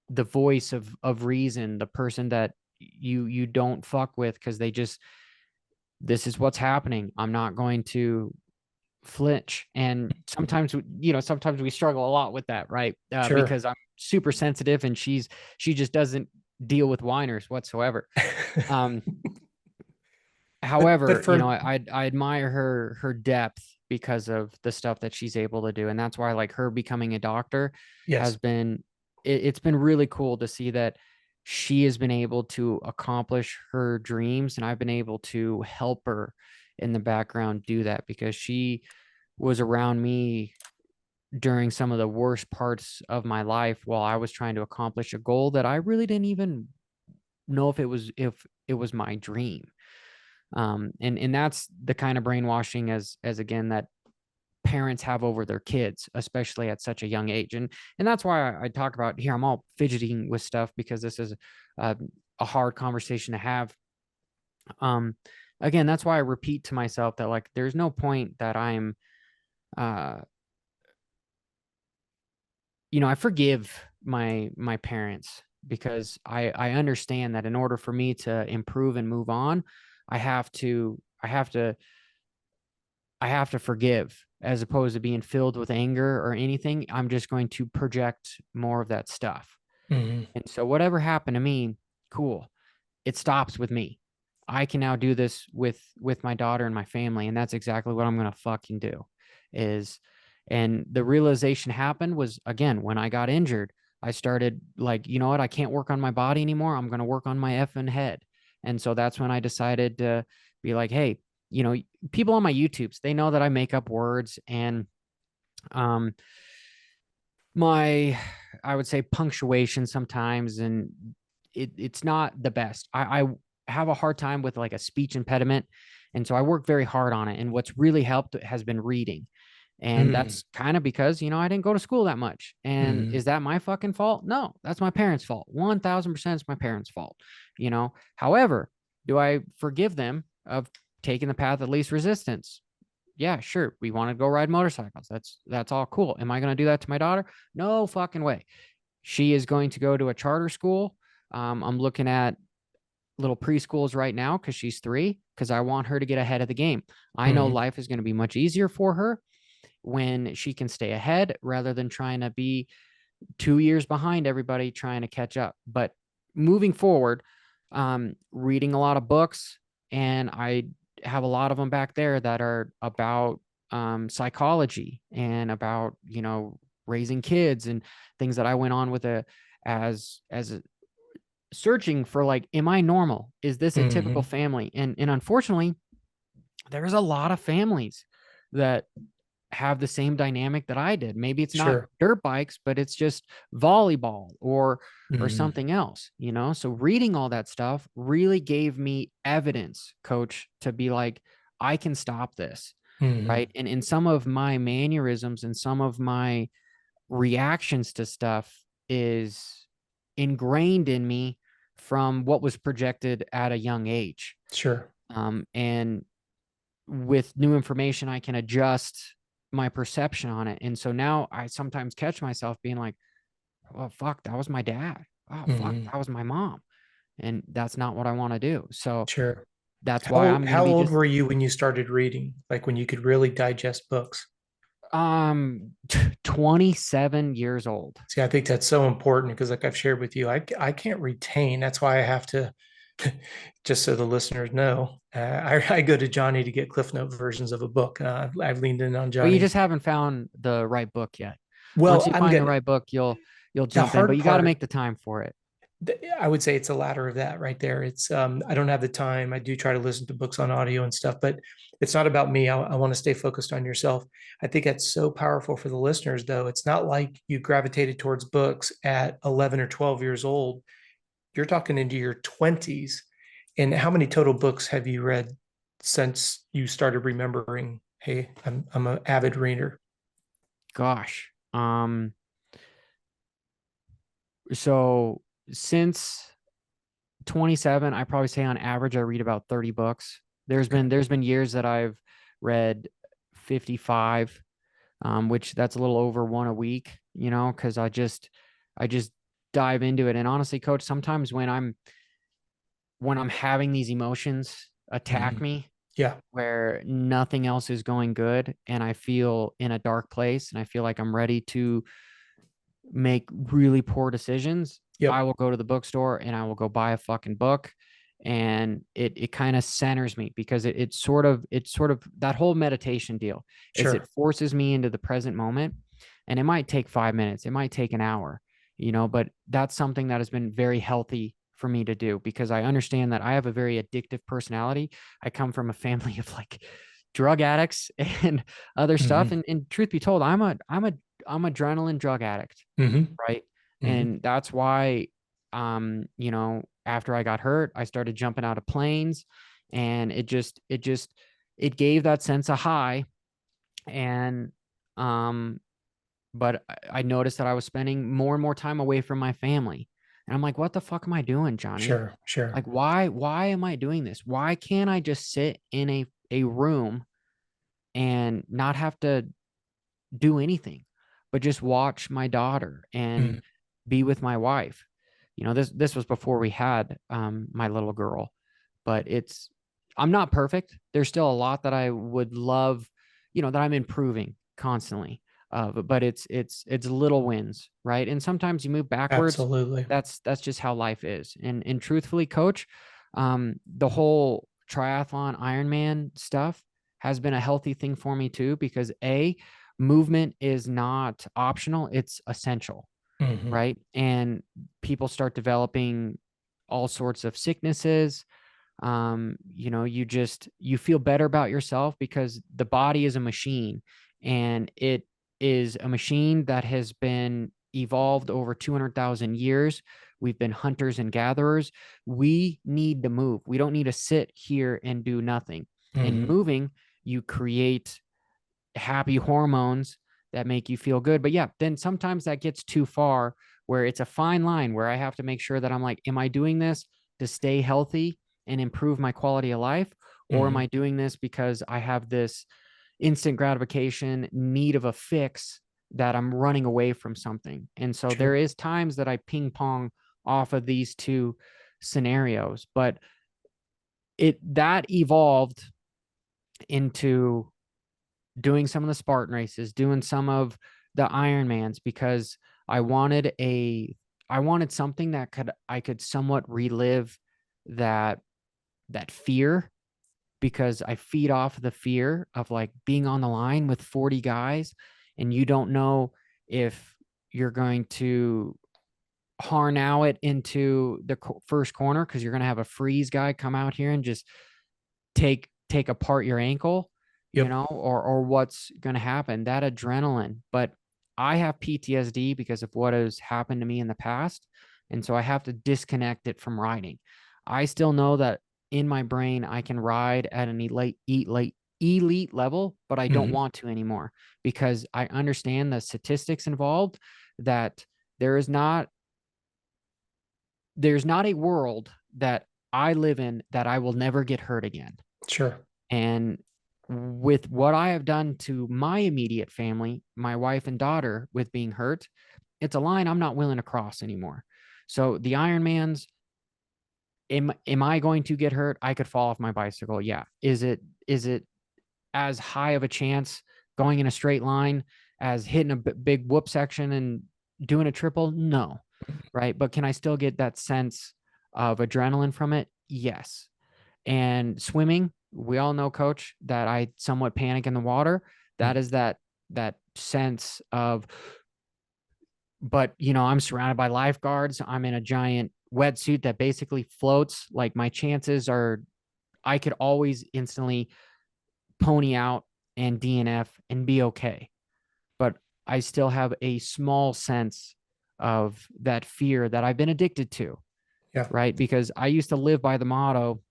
voice of reason, the person that you don't fuck with because this is what's happening. I'm not going to flinch. And sometimes we struggle a lot with that, right? Sure. Because I'm super sensitive and she just doesn't deal with whiners whatsoever. Um, but However, for I admire her depth because of the stuff that she's able to do, and that's why, like, her becoming a doctor has yes. been it's been really cool to see that she has been able to accomplish her dreams, and I've been able to help her in the background do that because she was around me during some of the worst parts of my life while I was trying to accomplish a goal that I really didn't even know if it was my dream. And that's the kind of brainwashing as again that parents have over their kids, especially at such a young age. And that's why I talk about here. I'm all fidgeting with stuff because this is uh, a hard conversation to have. Um, Again, that's why I repeat to myself that, like, there's no point that I'm, uh, I forgive my parents. because I understand that in order for me to improve and move on, I have to I have to I have to forgive as opposed to being filled with anger or anything. I'm just going to project more of that stuff. Hmm. And so whatever happened to me, cool. It stops with me. I can now do this with my daughter and my family, and that's exactly what I'm going to fucking do. Is and the realization happened was, again, when I got injured, I started like, you know what, I can't work on my body anymore. I'm going to work on my effing head. And so that's when I decided to be like, hey, you know, people on my YouTubes, they know that I make up words, and um my, I would say, punctuation sometimes, and it's not the best. I have a hard time with like a speech impediment, and so I work very hard on it. And what's really helped has been reading, and Hmm. that's kind of because, you know, I didn't go to school that much. And Hmm. is that my fucking fault? No, that's my parents' fault. 1000% is my parents' fault. You know, however, do I forgive them of taking the path of least resistance? Yeah, sure. We want to go ride motorcycles. That's all cool. Am I going to do that to my daughter? No fucking way. She is going to go to a charter school. I'm looking at little preschools right now because she's 3, because I want her to get ahead of the game. I know Hmm. life is going to be much easier for her when she can stay ahead rather than trying to be 2 years behind everybody trying to catch up. But moving forward, reading a lot of books, and I have a lot of them back there that are about psychology and about, you know, raising kids and things that I went on with as a searching for, like, am I normal? Is this a typical Hmm. family? And unfortunately, there's a lot of families that have the same dynamic that I did. Maybe it's not Sure. dirt bikes, but it's just volleyball or Hmm. something else, you know? So reading all that stuff really gave me evidence, coach, to be like, I can stop this, Hmm. right? And in some of my mannerisms and some of my reactions to stuff is ingrained in me from what was projected at a young age. Sure. And with new information, I can adjust my perception on it. And so now I sometimes catch myself being like, oh, fuck, that was my dad. Oh, fuck, Hmm. that was my mom. And that's not what I want to do. So Sure. that's why I'm going to How be old just were you when you started reading? Like when you could really digest books? um 27 years old. See, I think that's so important because, like I've shared with you, I can't retain. That's why I have to, just so the listeners know, I go to Johnny to get Cliff Note versions of a book. I've leaned in on Well, you Johnny. just haven't found the right book yet. Once Well, you I'm find the gonna. right book, you'll The jump in, but hard you got to part, make the time for it. I would say it's a ladder of that right there. It's I don't have the time. I do try to listen to books on audio and stuff, but it's not about me. I want to stay focused on yourself. I think that's so powerful for the listeners, though. It's not like you gravitated towards books at 11 or 12 years old. You're talking into your 20s. And how many total books have you read since you started remembering, hey, I'm an avid reader? Gosh. So since 27, I probably say on average I read about 30 books. Okay. There's been years that I've read 55, which that's a little over one a week, you know, because I just dive into it. And honestly, coach, sometimes when I'm having these emotions attack Mhm. me Yeah, where nothing else is going good and I feel in a dark place and I feel like I'm ready to make really poor decisions, I yep, will go to the bookstore and I will go buy a fucking book. And it kind of centers me because it's sort of that whole meditation deal is it sure. forces me into the present moment. And it might take 5 minutes, it might take an hour, you know, but that's something that has been very healthy for me to do because I understand that I have a very addictive personality. I come from a family of like drug addicts and other stuff. Hmm. And truth be told, I'm adrenaline drug addict, Hmm. right? Hmm. And that's why, you know, after I got hurt, I started jumping out of planes, and it gave that sense of high. And, but I noticed that I was spending more and more time away from my family, and I'm like, what the fuck am I doing, Johnny? Sure, sure. Like, why am I doing this? Why can't I just sit in a room and not have to do anything, but just watch my daughter and Mm. be with my wife, this was before we had my little girl, but I'm not perfect. There's still a lot that I would love, that I'm improving constantly. But it's little wins, right? And sometimes you move backwards. Absolutely. That's just how life is. And truthfully, coach, the whole triathlon Ironman stuff has been a healthy thing for me too, because movement is not optional, it's essential. Mhm. Right. And people start developing all sorts of sicknesses. You feel better about yourself because the body is a machine, and it is a machine that has been evolved over 200,000 years. We've been hunters and gatherers. We need to move. We don't need to sit here and do nothing. And Mhm. moving, you create happy hormones that make you feel good. But yeah, then sometimes that gets too far, where it's a fine line where I have to make sure that I'm like, am I doing this to stay healthy and improve my quality of life? Or am Mhm. I doing this because I have this instant gratification need of a fix that I'm running away from something? And so there True. is times that I ping pong off of these two scenarios, but that evolved into doing some of the Spartan races, doing some of the Ironmans, because I wanted something that I could somewhat relive that fear, because I feed off the fear of like being on the line with 40 guys and you don't know if you're going to harnow it into the first corner because you're going to have a freeze guy come out here and just take apart your ankle, Yep. or what's going to happen, that adrenaline. But I have PTSD because of what has happened to me in the past. And so I have to disconnect it from riding. I still know that in my brain, I can ride at an elite level, but I don't Mhm. want to anymore because I understand the statistics involved, that there is not, there's not a world that I live in that I will never get hurt again. Sure. And with what I have done to my immediate family, my wife and daughter, with being hurt, it's a line I'm not willing to cross anymore. So the Ironmans, am I going to get hurt? I could fall off my bicycle. Yeah. Is it as high of a chance going in a straight line as hitting a big whoop section and doing a triple? No. Right. But can I still get that sense of adrenaline from it? Yes. And swimming, we all know, coach, that I somewhat panic in the water. That Mhm. is that sense of, but I'm surrounded by lifeguards. I'm in a giant wetsuit that basically floats. Like, my chances are, I could always instantly pony out and DNF and be okay. But I still have a small sense of that fear that I've been addicted to, Yeah. right? Because I used to live by the motto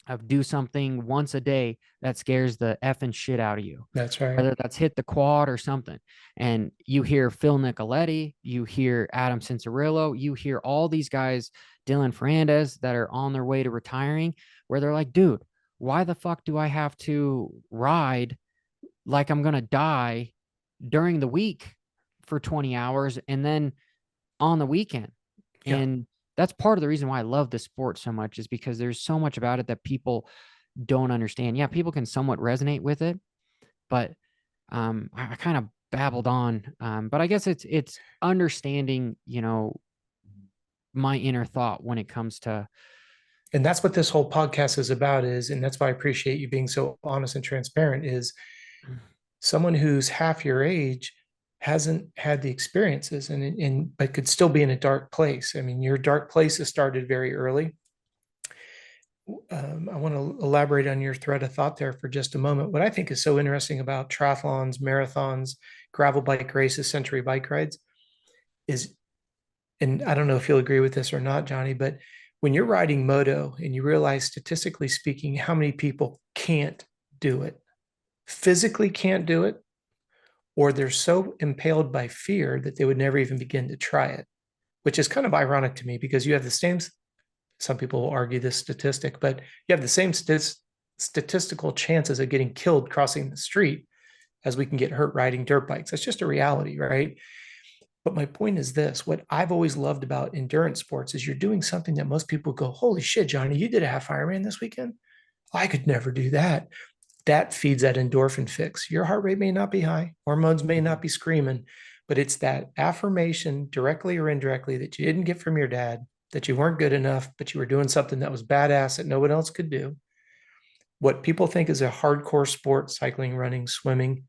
of do something once a day that scares the effing shit out of you, That's right. whether that's hit the quad or something. And you hear Phil Nicoletti, you hear Adam Cincerillo, you hear all these guys, Dylan Fernandez, that are on their way to retiring, where they're like, dude, why the fuck do I have to ride like I'm going to die during the week for 20 hours and then on the weekend? Yeah. And that's part of the reason why I love the sport so much, is because there's so much about it that people don't understand. Yeah, people can somewhat resonate with it, but I kind of babbled on. But I guess it's understanding, my inner thought when it comes to. And that's what this whole podcast is about, and that's why I appreciate you being so honest and transparent, is someone who's half your age hasn't had the experiences and but could still be in a dark place. I mean, your dark place has started very early. I want to elaborate on your thread of thought there for just a moment. What I think is so interesting about triathlons, marathons, gravel bike races, century bike rides is, and I don't know if you'll agree with this or not, Johnny, but when you're riding moto and you realize, statistically speaking, how many people can't do it, physically can't do it, or they're so impaled by fear that they would never even begin to try it, which is kind of ironic to me because you have the same, some people will argue this statistic, but you have the same statistical chances of getting killed crossing the street as we can get hurt riding dirt bikes. That's just a reality, right? But my point is this: what I've always loved about endurance sports is you're doing something that most people go, holy shit, Johnny, you did a half Ironman this weekend? I could never do that. That feeds that endorphin fix. Your heart rate may not be high, hormones may not be screaming, but it's that affirmation, directly or indirectly, that you didn't get from your dad, that you weren't good enough, but you were doing something that was badass that no one else could do. What people think is a hardcore sport, cycling, running, swimming,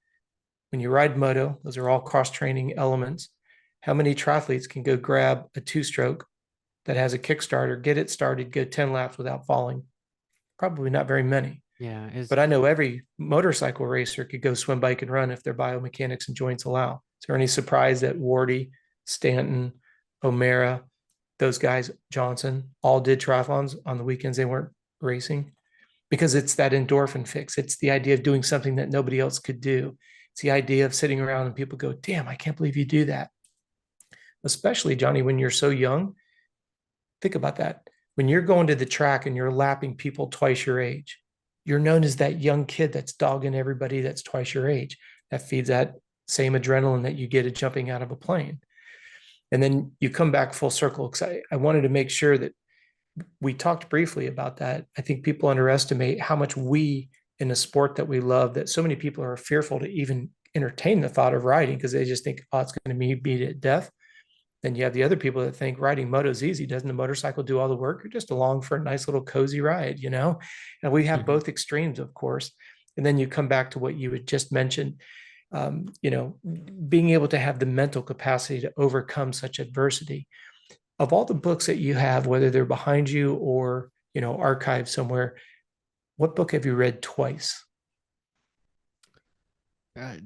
when you ride moto, those are all cross training elements. How many triathletes can go grab a two stroke that has a Kickstarter, get it started, go 10 laps without falling? Probably not very many. Yeah. But I know every motorcycle racer could go swim, bike, and run if their biomechanics and joints allow. Is there any surprise that Wardy, Stanton, O'Mara, those guys, Johnson, all did triathlons on the weekends they weren't racing? Because it's that endorphin fix. It's the idea of doing something that nobody else could do. It's the idea of sitting around and people go, damn, I can't believe you do that. Especially, Johnny, when you're so young. Think about that. When you're going to the track and you're lapping people twice your age, you're known as that young kid that's dogging everybody that's twice your age. That feeds that same adrenaline that you get at jumping out of a plane. And then you come back full circle. Because I wanted to make sure that we talked briefly about that. I think people underestimate how much we, in a sport that we love, that so many people are fearful to even entertain the thought of riding because they just think, oh, it's going to be beat at death. Then you have the other people that think riding moto is easy. Doesn't the motorcycle do all the work? You're just along for a nice little cozy ride, you know? And we have both extremes, of course. And then you come back to what you had just mentioned, you know, being able to have the mental capacity to overcome such adversity. Of all the books that you have, whether they're behind you or, you know, archived somewhere, what book have you read twice?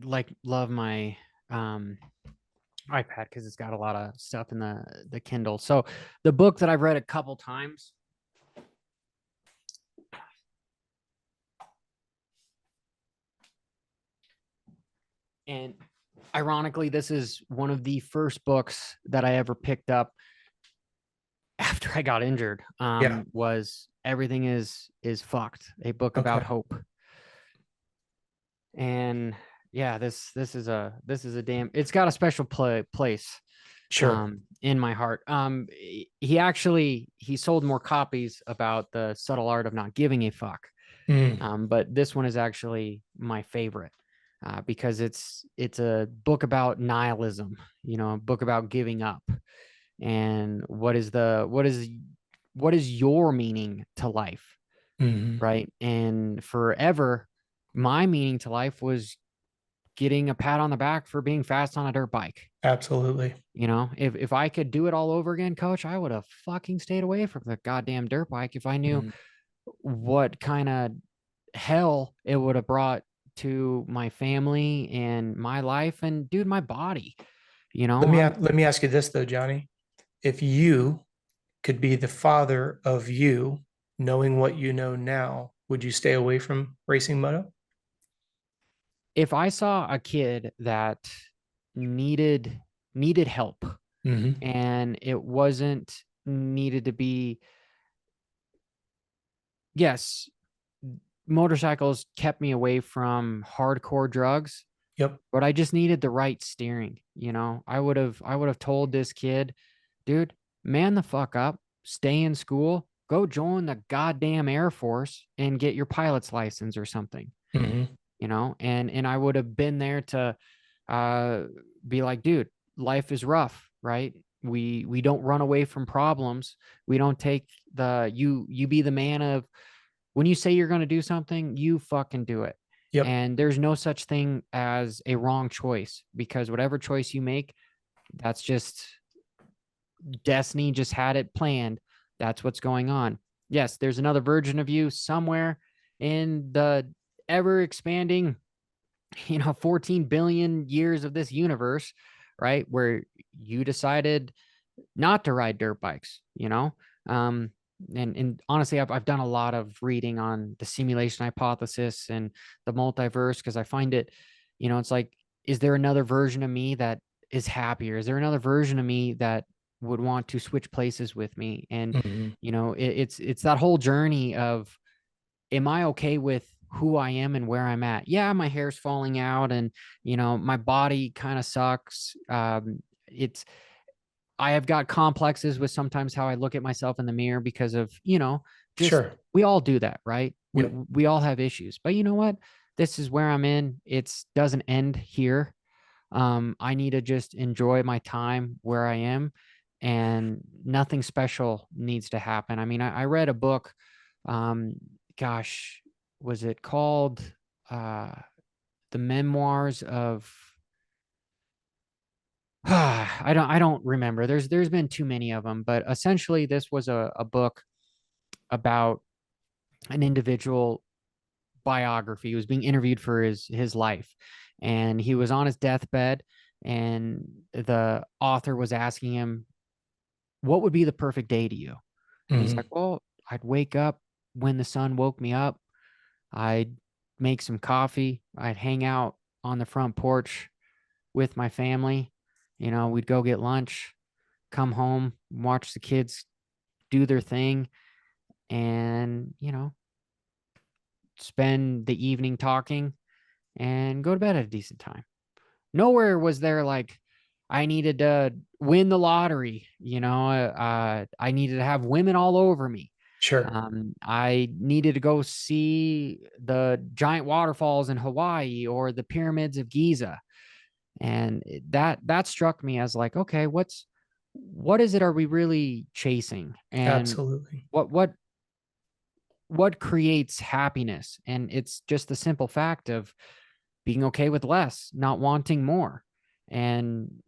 Like love my iPad because it's got a lot of stuff in the Kindle. So the book that I've read a couple times. And ironically, this is one of the first books that I ever picked up after I got injured. Yeah. Was Everything is Fucked, a book about Okay. hope. And yeah, this is a damn, it's got a special place Sure. in my heart. He sold more copies about the subtle art of not giving a fuck. But this one is actually my favorite because it's a book about nihilism, you know, a book about giving up. And what is your meaning to life, right? And forever, my meaning to life was getting a pat on the back for being fast on a dirt bike. Absolutely. You know, if I could do it all over again, coach, I would have fucking stayed away from the goddamn dirt bike if I knew what kind of hell it would have brought to my family and my life and dude, my body. You know, Let me ask you this though, Johnny. If you could be the father of you, knowing what you know now, would you stay away from racing moto? if I saw a kid that needed help and it wasn't needed to be, yes, motorcycles kept me away from hardcore drugs, Yep. but I just needed the right steering. You know, I would have told this kid, dude, man the fuck up, stay in school, go join the goddamn Air Force and get your pilot's license or something, you know, and I would have been there to be like, dude, life is rough, right? We don't run away from problems. We don't take you be the man of, when you say you're going to do something, you fucking do it. Yep. And there's no such thing as a wrong choice, because whatever choice you make, that's just destiny just had it planned. That's what's going on. Yes, there's another version of you somewhere in the ever expanding, 14 billion years of this universe, right? Where you decided not to ride dirt bikes, and honestly, I've done a lot of reading on the simulation hypothesis and the multiverse, because I find it, it's like, is there another version of me that is happier? Is there another version of me that would want to switch places with me? And, it's that whole journey of, am I okay with who I am and where I'm at? Yeah, my hair's falling out and, my body kind of sucks. I have got complexes with sometimes how I look at myself in the mirror because of, just Sure. we all do that, right? We Yep. we all have issues. But you know what? This is where I'm in. It's doesn't end here. I need to just enjoy my time where I am, and nothing special needs to happen. I mean, I read a book, um, gosh, was it called uh The Memoirs of I don't remember. There's been too many of them, but essentially this was a book about an individual biography. He was being interviewed for his life, and he was on his deathbed, and the author was asking him, what would be the perfect day to you? And he's like, Hmm. well, I'd wake up when the sun woke me up. I'd make some coffee. I'd hang out on the front porch with my family. We'd go get lunch, come home, watch the kids do their thing, and, spend the evening talking and go to bed at a decent time. Nowhere was there like, I needed to win the lottery, I needed to have women all over me. Sure. I needed to go see the giant waterfalls in Hawaii or the pyramids of Giza. And that struck me as like, okay, what is it are we really chasing? And Absolutely. what creates happiness? And it's just the simple fact of being okay with less, not wanting more. And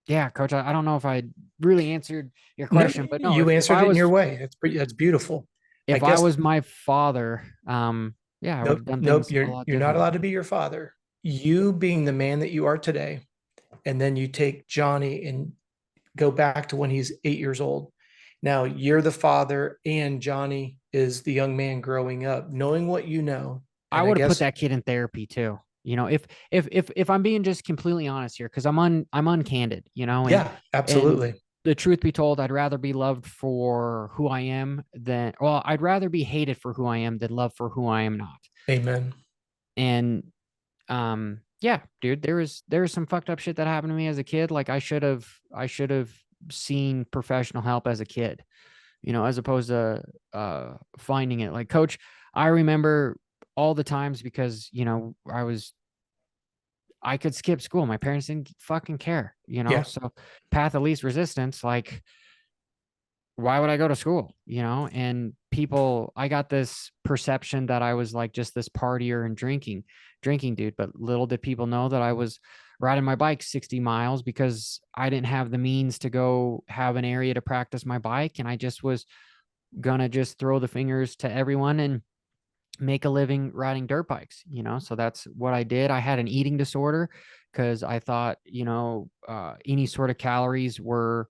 yeah, coach, I don't know if I really answered your No, question, but no, you answered it in your way. That's beautiful. I if I guess was my father, yeah, I would nope, have done nope, things a lot you're not allowed differently. to be your father. You being the man that you are today, and then you take Johnny and go back to when he's 8 years old. Now you're the father, and Johnny is the young man growing up, knowing what you know. I And I would have put guess, that kid in therapy too. If I'm being just completely honest here, because I'm uncandid, yeah, and absolutely. the truth be told, I'd rather be loved for who I am than, well, I'd rather be hated for who I am than loved for who I am not. Amen. And yeah, dude, there was some fucked up shit that happened to me as a kid. Like I should have seen professional help as a kid, as opposed to finding it. Like, coach, I remember all the times because, I could skip school. My parents didn't fucking care, Yeah. so path of least resistance, like, why would I go to school? And people, I got this perception that I was like just this partier and drinking dude. But little did people know that I was riding my bike 60 miles because I didn't have the means to go have an area to practice my bike. And I just was gonna just throw the fingers to everyone and make a living riding dirt bikes, so that's what I did. I had an eating disorder because I thought, any sort of calories were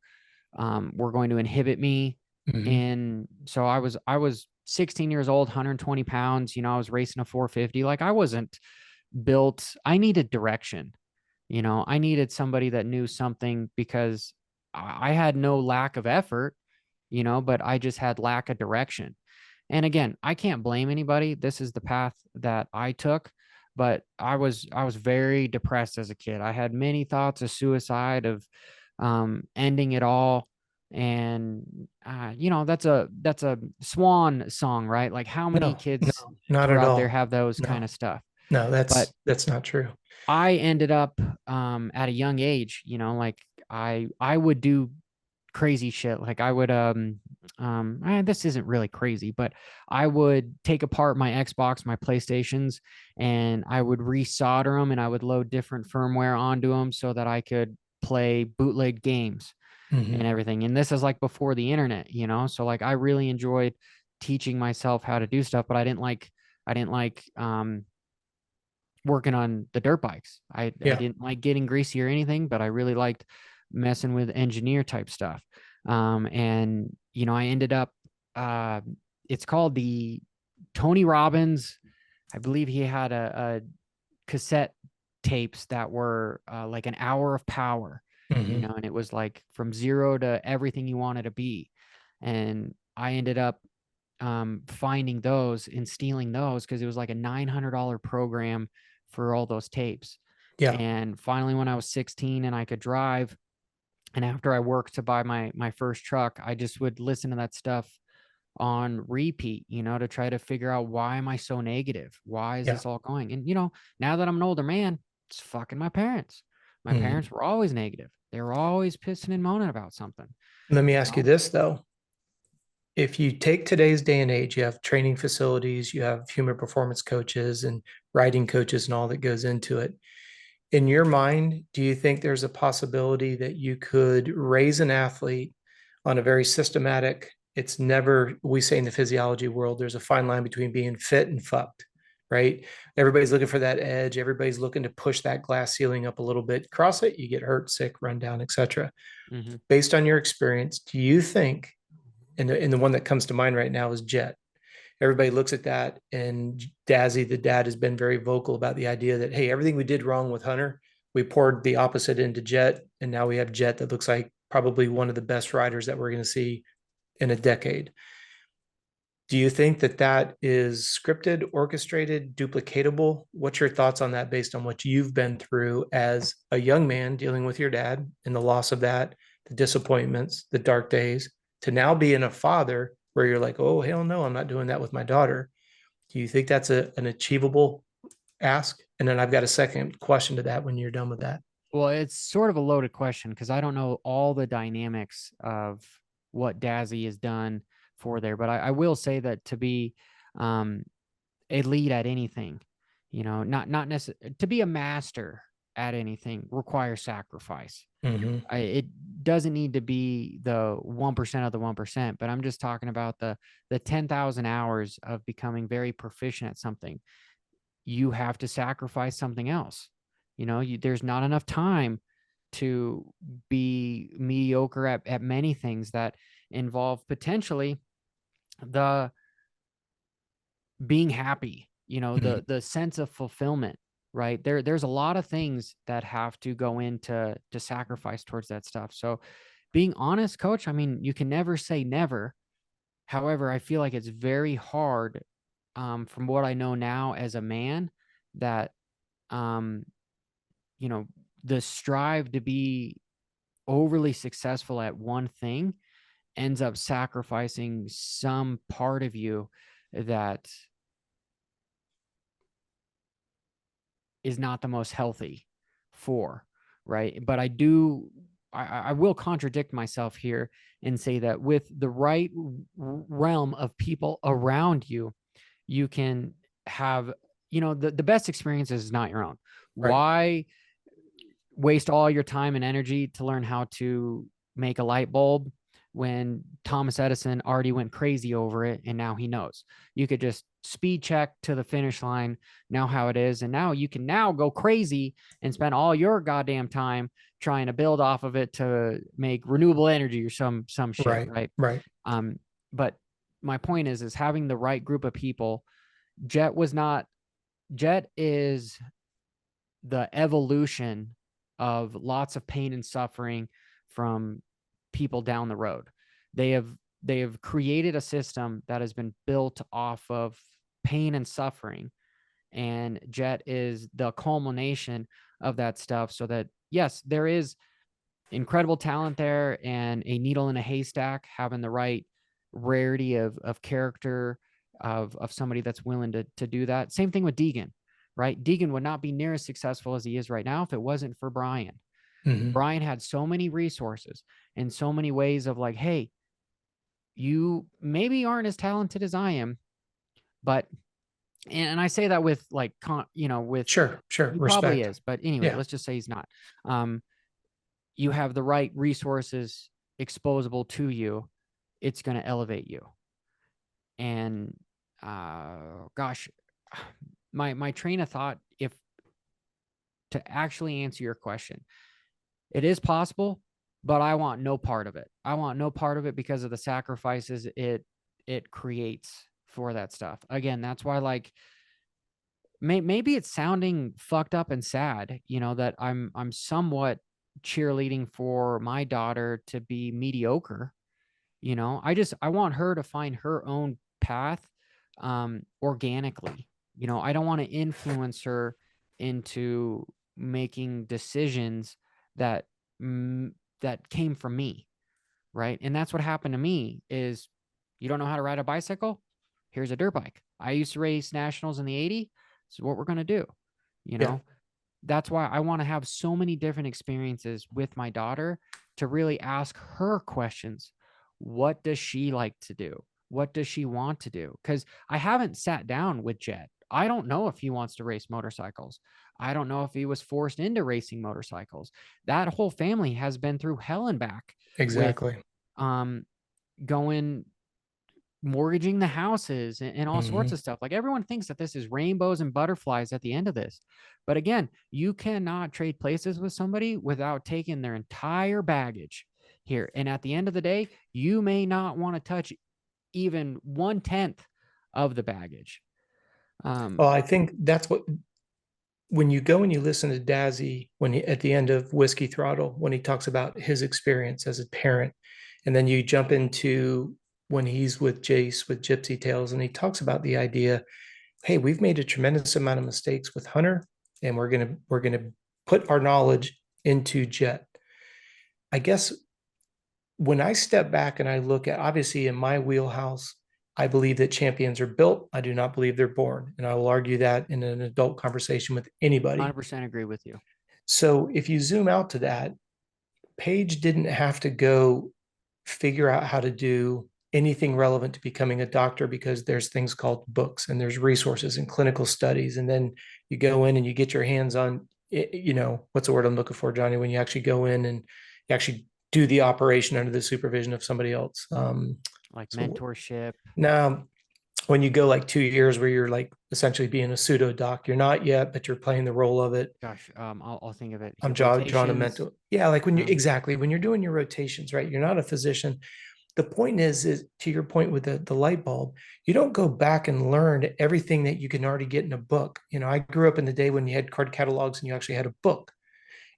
going to inhibit me. Mhm. And so I was 16 years old, 120 pounds, I was racing a 450. Like, I wasn't built. I needed direction. I needed somebody that knew something because I had no lack of effort, but I just had lack of direction. And again, I can't blame anybody. This is the path that I took, but I was very depressed as a kid. I had many thoughts of suicide, of ending it all. And that's a swan song, right? Like, how many No, no, kids not are at out there all. have those kind No, of stuff? no, But that's not true. I ended up at a young age, like I would do crazy shit. Like I would this isn't really crazy, but I would take apart my Xbox, my PlayStations, and I would resolder them, and I would load different firmware onto them so that I could play bootleg games and Mhm. everything. And this is like before the internet, so like I really enjoyed teaching myself how to do stuff, but I didn't like working on the dirt bikes. I Yeah. didn't like getting greasy or anything, but I really liked messing with engineer type stuff. And I ended up uh it's called the Tony Robbins. I believe he had a cassette tapes that were like an hour of power, Mhm. and it was like from zero to everything you wanted to be. And I ended up finding those and stealing those because it was like a $900 program for all those tapes. Yeah. And finally, when I was 16 and I could drive, and after I worked to buy my first truck, I just would listen to that stuff on repeat, to try to figure out, why am I so negative? Why is Yeah. this all going? And, now that I'm an older man, it's fucking my parents. My Mhm. parents were always negative. They were always pissing and moaning about something. Let me you ask you know? this though. If you take today's day and age, you have training facilities, you have human performance coaches and riding coaches and all that goes into it. In your mind, do you think there's a possibility that you could raise an athlete on a very systematic, it's never, we say in the physiology world, there's a fine line between being fit and fucked, right? Everybody's looking for that edge. Everybody's looking to push that glass ceiling up a little bit. Cross it, you get hurt, sick, run down, etc. Mm-hmm. Based on your experience, do you think, and the one that comes to mind right now is Jet. Everybody looks at that, and Dazzy, the dad, has been very vocal about the idea that, hey, everything we did wrong with Hunter, we poured the opposite into Jet, and now we have Jet that looks like probably one of the best riders that we're going to see in a decade. Do you think that that is scripted, orchestrated, duplicatable? What's your thoughts on that based on what you've been through as a young man dealing with your dad and the loss of that, the disappointments, the dark days, to now being a father where you're like, oh, hell no, I'm not doing that with my daughter. Do you think that's an achievable ask? And then I've got a second question to that when you're done with that. Well, it's sort of a loaded question because I don't know all the dynamics of what Dazzy has done for there, but I will say that to be um, a lead at anything, not necessarily to be a master at anything requires sacrifice. Mm-hmm. It doesn't need to be the 1% of the 1%, but I'm just talking about the 10,000 hours of becoming very proficient at something. You have to sacrifice something else. There's not enough time to be mediocre at many things that involve potentially the being happy, Mm-hmm. the sense of fulfillment, right? There's a lot of things that have to go into to sacrifice towards that stuff. So being honest, coach, I mean, you can never say never. However, I feel like it's very hard, from what I know now as a man, that um, you know, the strive to be overly successful at one thing ends up sacrificing some part of you that is not the most healthy for, right? But I will contradict myself here and say that with the right realm of people around you, you can have, the best experience is not your own. Right. Why waste all your time and energy to learn how to make a light bulb when Thomas Edison already went crazy over it and now he knows? You could just speed check to the finish line, know how it is, and now you can now go crazy and spend all your goddamn time trying to build off of it to make renewable energy or some shit, Right. right? Right. But my point is having the right group of people. Jet is the evolution of lots of pain and suffering from people down the road. They have created a system that has been built off of pain and suffering, and Jet is the culmination of that stuff. So that, yes, there is incredible talent there and a needle in a haystack, having the right rarity of character of somebody that's willing to do that. Same thing with Deegan, right? Deegan would not be near as successful as he is right now if it wasn't for Brian. Mm-hmm. Brian had so many resources and so many ways of like, hey, you maybe aren't as talented as I am, but, and I say that with like, with, Sure. Sure. he probably Respect. is, but anyway, Yeah. let's just say he's not. You have the right resources exposable to you, it's going to elevate you. And gosh, my train of thought, if to actually answer your question, it is possible, but I want no part of it. I want no part of it because of the sacrifices it creates for that stuff. Again, that's why, like, maybe it's sounding fucked up and sad, that I'm somewhat cheerleading for my daughter to be mediocre. I want her to find her own path organically. I don't want to influence her into making decisions that that came from me, right? And that's what happened to me is, you don't know how to ride a bicycle? Here's a dirt bike. I used to race nationals in the 80s. So what we're going to do, you Yeah, know, that's why I want to have so many different experiences with my daughter to really ask her questions. What does she like to do? What does she want to do? Because I haven't sat down with Jet. I don't know if he wants to race motorcycles. I don't know if he was forced into racing motorcycles. That whole family has been through hell and back with exactly. um going mortgaging the houses and all sorts Mhm. of stuff. Like, everyone thinks that this is rainbows and butterflies at the end of this. But again, you cannot trade places with somebody without taking their entire baggage here. And at the end of the day, you may not want to touch even 1/10 of the baggage. Well, I think that's what, when you go and you listen to Dazzy, when he, at the end of Whiskey Throttle, when he talks about his experience as a parent, and then you jump into when he's with Jace with Gypsy Tales, and he talks about the idea, hey, we've made a tremendous amount of mistakes with Hunter, and we're gonna put our knowledge into Jet. I guess when I step back and I look at, obviously in my wheelhouse, I believe that champions are built. I do not believe they're born. And I will argue that in an adult conversation with anybody. 100% agree with you. So if you zoom out to that, Paige didn't have to go figure out how to do anything relevant to becoming a doctor, because there's things called books and there's resources and clinical studies. And then you go in and you get your hands on, what's the word I'm looking for, Johnny, when you actually go in and you actually do the operation under the supervision of somebody else. Like So mentorship. now when you go like 2 years where you're like essentially being a pseudo doc, you're not yet, but you're playing the role of it. Gosh, I'll think of it. I'm drawing a Rotations. mental. Yeah, like when you, Um, exactly, when you're doing your rotations, right? You're not a physician. The point is to your point with the light bulb, you don't go back and learn everything that you can already get in a book. I grew up in the day when you had card catalogs and you actually had a book.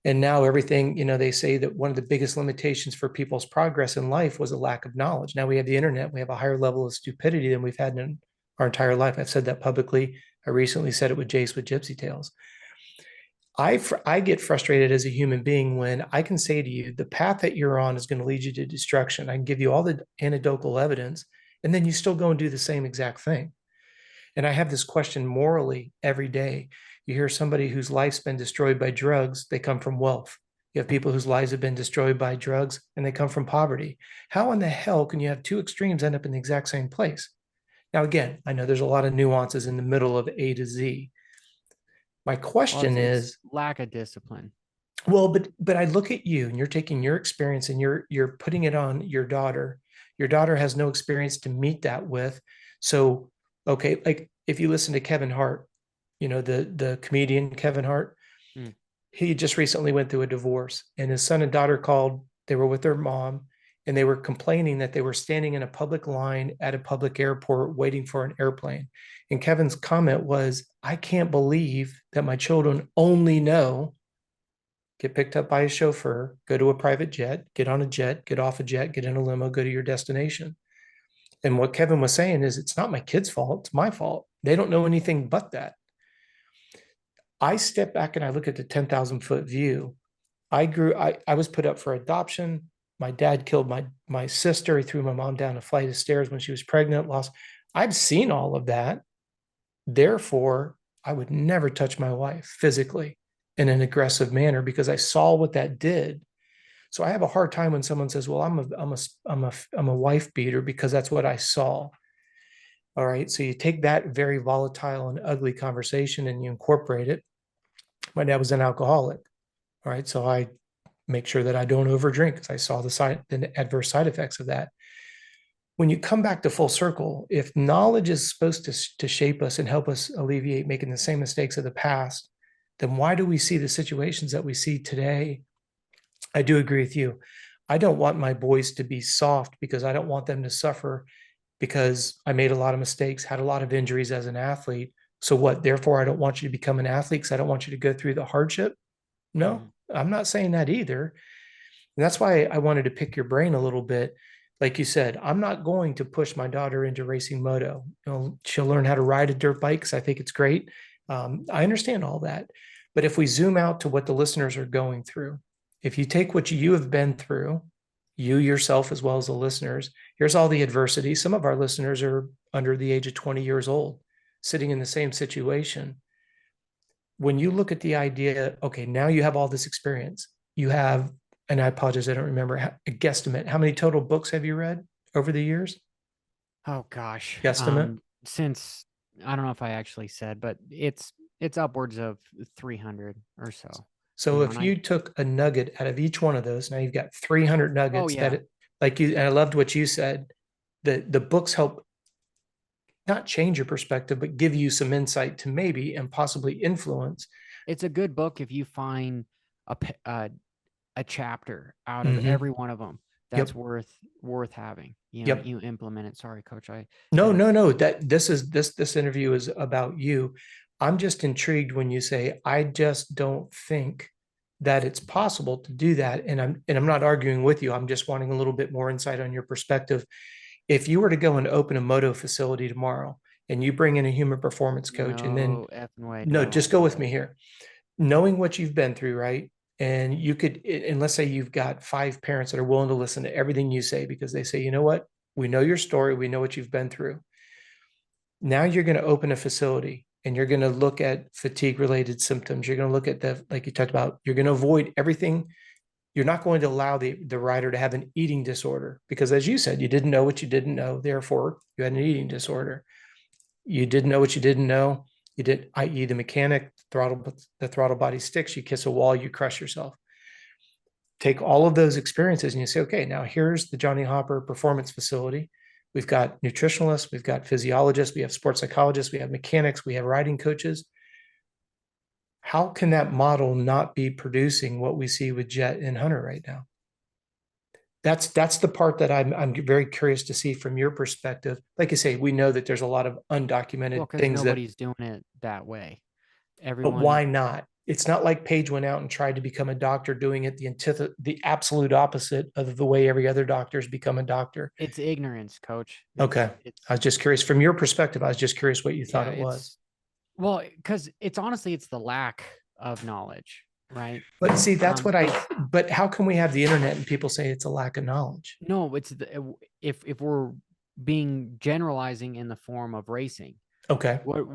And now everything, they say that one of the biggest limitations for people's progress in life was a lack of knowledge. Now we have the internet, we have a higher level of stupidity than we've had in our entire life. I've said that publicly. I recently said it with Jace with Gypsy Tales. I get frustrated as a human being when I can say to you, the path that you're on is going to lead you to destruction. I can give you all the anecdotal evidence, and then you still go and do the same exact thing. And I have this question morally every day. You hear somebody whose life's been destroyed by drugs, they come from wealth. You have people whose lives have been destroyed by drugs and they come from poverty. How in the hell can you have two extremes end up in the exact same place? Now, again, I know there's a lot of nuances in the middle of A to Z. My well, question it's is, lack of discipline. well, but I look at you and you're taking your experience and you're putting it on your daughter. Your daughter has no experience to meet that with. So, okay, like if you listen to Kevin Hart, the comedian Kevin Hart, Mm. he just recently went through a divorce, and his son and daughter called. They were with their mom, and they were complaining that they were standing in a public line at a public airport waiting for an airplane. And Kevin's comment was, I can't believe that my children only know get picked up by a chauffeur, go to a private jet, get on a jet, get off a jet, get in a limo, go to your destination. And what Kevin was saying is, it's not my kid's fault, it's my fault. They don't know anything but that. I step back and I look at the 10,000-foot view. I was put up for adoption. My dad killed my sister. He threw my mom down a flight of stairs when she was pregnant, lost. I've seen all of that. Therefore, I would never touch my wife physically in an aggressive manner because I saw what that did. So I have a hard time when someone says, "Well, I'm a wife beater," because that's what I saw. All right. So you take that very volatile and ugly conversation and you incorporate it. My dad was an alcoholic. All right. So I make sure that I don't overdrink because I saw the adverse side effects of that. When you come back to full circle, if knowledge is supposed to shape us and help us alleviate making the same mistakes of the past, then why do we see the situations that we see today? I do agree with you. I don't want my boys to be soft because I don't want them to suffer because I made a lot of mistakes, had a lot of injuries as an athlete. So what? Therefore, I don't want you to become an athlete because I don't want you to go through the hardship. No, Mhm. I'm not saying that either. And that's why I wanted to pick your brain a little bit. Like you said, I'm not going to push my daughter into racing moto. She'll learn how to ride a dirt bike because I think it's great. I understand all that. But if we zoom out to what the listeners are going through, if you take what you have been through, you yourself as well as the listeners, here's all the adversity. Some of our listeners are under the age of 20 years old, sitting in the same situation. When you look at the idea, okay, now you have all this experience. You have, and I apologize, I don't remember, a guesstimate. How many total books have you read over the years? Oh gosh. Guesstimate. Since I don't know if I actually said, but it's upwards of 300 or so. So if you took a nugget out of each one of those, now you've got 300 nuggets yeah. that, like you, and I loved what you said, the books help not change your perspective, but give you some insight to maybe and possibly influence. It's a good book if you find a chapter out of every one of them that's worth having. You implement it. Sorry, Coach. No. That this interview is about you. I'm just intrigued when you say, I just don't think that it's possible to do that. And I'm not arguing with you. I'm just wanting a little bit more insight on your perspective. If you were to go and open a moto facility tomorrow and you bring in a human performance coach, and then no, just go with me here. Knowing what you've been through, right? And you could, and let's say you've got 5 parents that are willing to listen to everything you say because they say, you know what? We know your story. We know what you've been through. Now you're going to open a facility and you're going to look at fatigue related symptoms. You're going to look at the, like you talked about, you're going to avoid everything. You're not going to allow the rider to have an eating disorder because, as you said, you didn't know what you didn't know. Therefore, you had an eating disorder. You didn't know what you didn't know. You did, i.e., the mechanic, the throttle body sticks. You kiss a wall, you crush yourself. Take all of those experiences and you say, okay, now here's the Johnny Hopper Performance Facility. We've got nutritionalists, we've got physiologists, we have sports psychologists, we have mechanics, we have riding coaches. How can that model not be producing what we see with Jet and Hunter right now? That's the part that I'm very curious to see from your perspective. Like you say, we know that there's a lot of undocumented things nobody's doing it that way. But why not? It's not like Paige went out and tried to become a doctor, doing it the absolute opposite of the way every other doctor's become a doctor. It's ignorance, Coach. Okay. I was just curious from your perspective. I was just curious what you thought it was. Well, because it's the lack of knowledge, right? But see, that's but how can we have the internet and people say it's a lack of knowledge? No, it's if we're being generalizing in the form of racing. Okay. What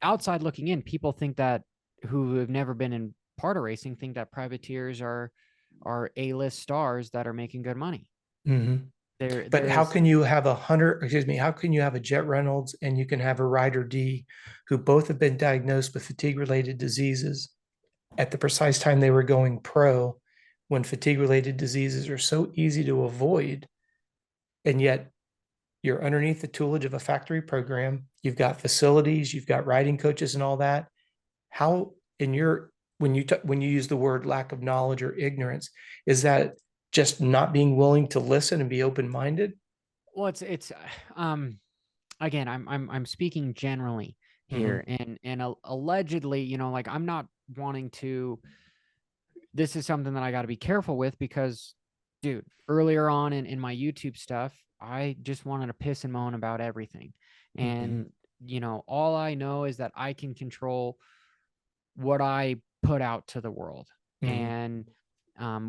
outside looking in, people think that who have never been in part of racing think that privateers are A-list stars that are making good money. Mm-hmm. But how can you have how can you have a Jet Reynolds and you can have a Ryder D who both have been diagnosed with fatigue related diseases at the precise time they were going pro, when fatigue related diseases are so easy to avoid, and yet you're underneath the tutelage of a factory program, you've got facilities, you've got riding coaches and all that. How in your when you use the word lack of knowledge or ignorance, is that just not being willing to listen and be open-minded? Well, it's again, I'm speaking generally here, and allegedly, like I'm not wanting to. This is something that I got to be careful with because, dude, earlier on in my YouTube stuff, I just wanted to piss and moan about everything, and all I know is that I can control what I put out to the world, and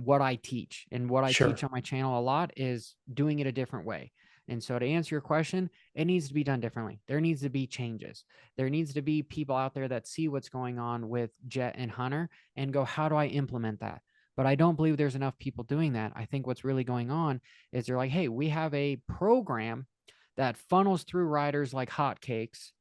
what I teach. And what I teach on my channel a lot is doing it a different way. And so to answer your question, it needs to be done differently. There needs to be changes. There needs to be people out there that see what's going on with Jet and Hunter and go, how do I implement that? But I don't believe there's enough people doing that. I think what's really going on is they're like, hey, we have a program that funnels through riders like hotcakes,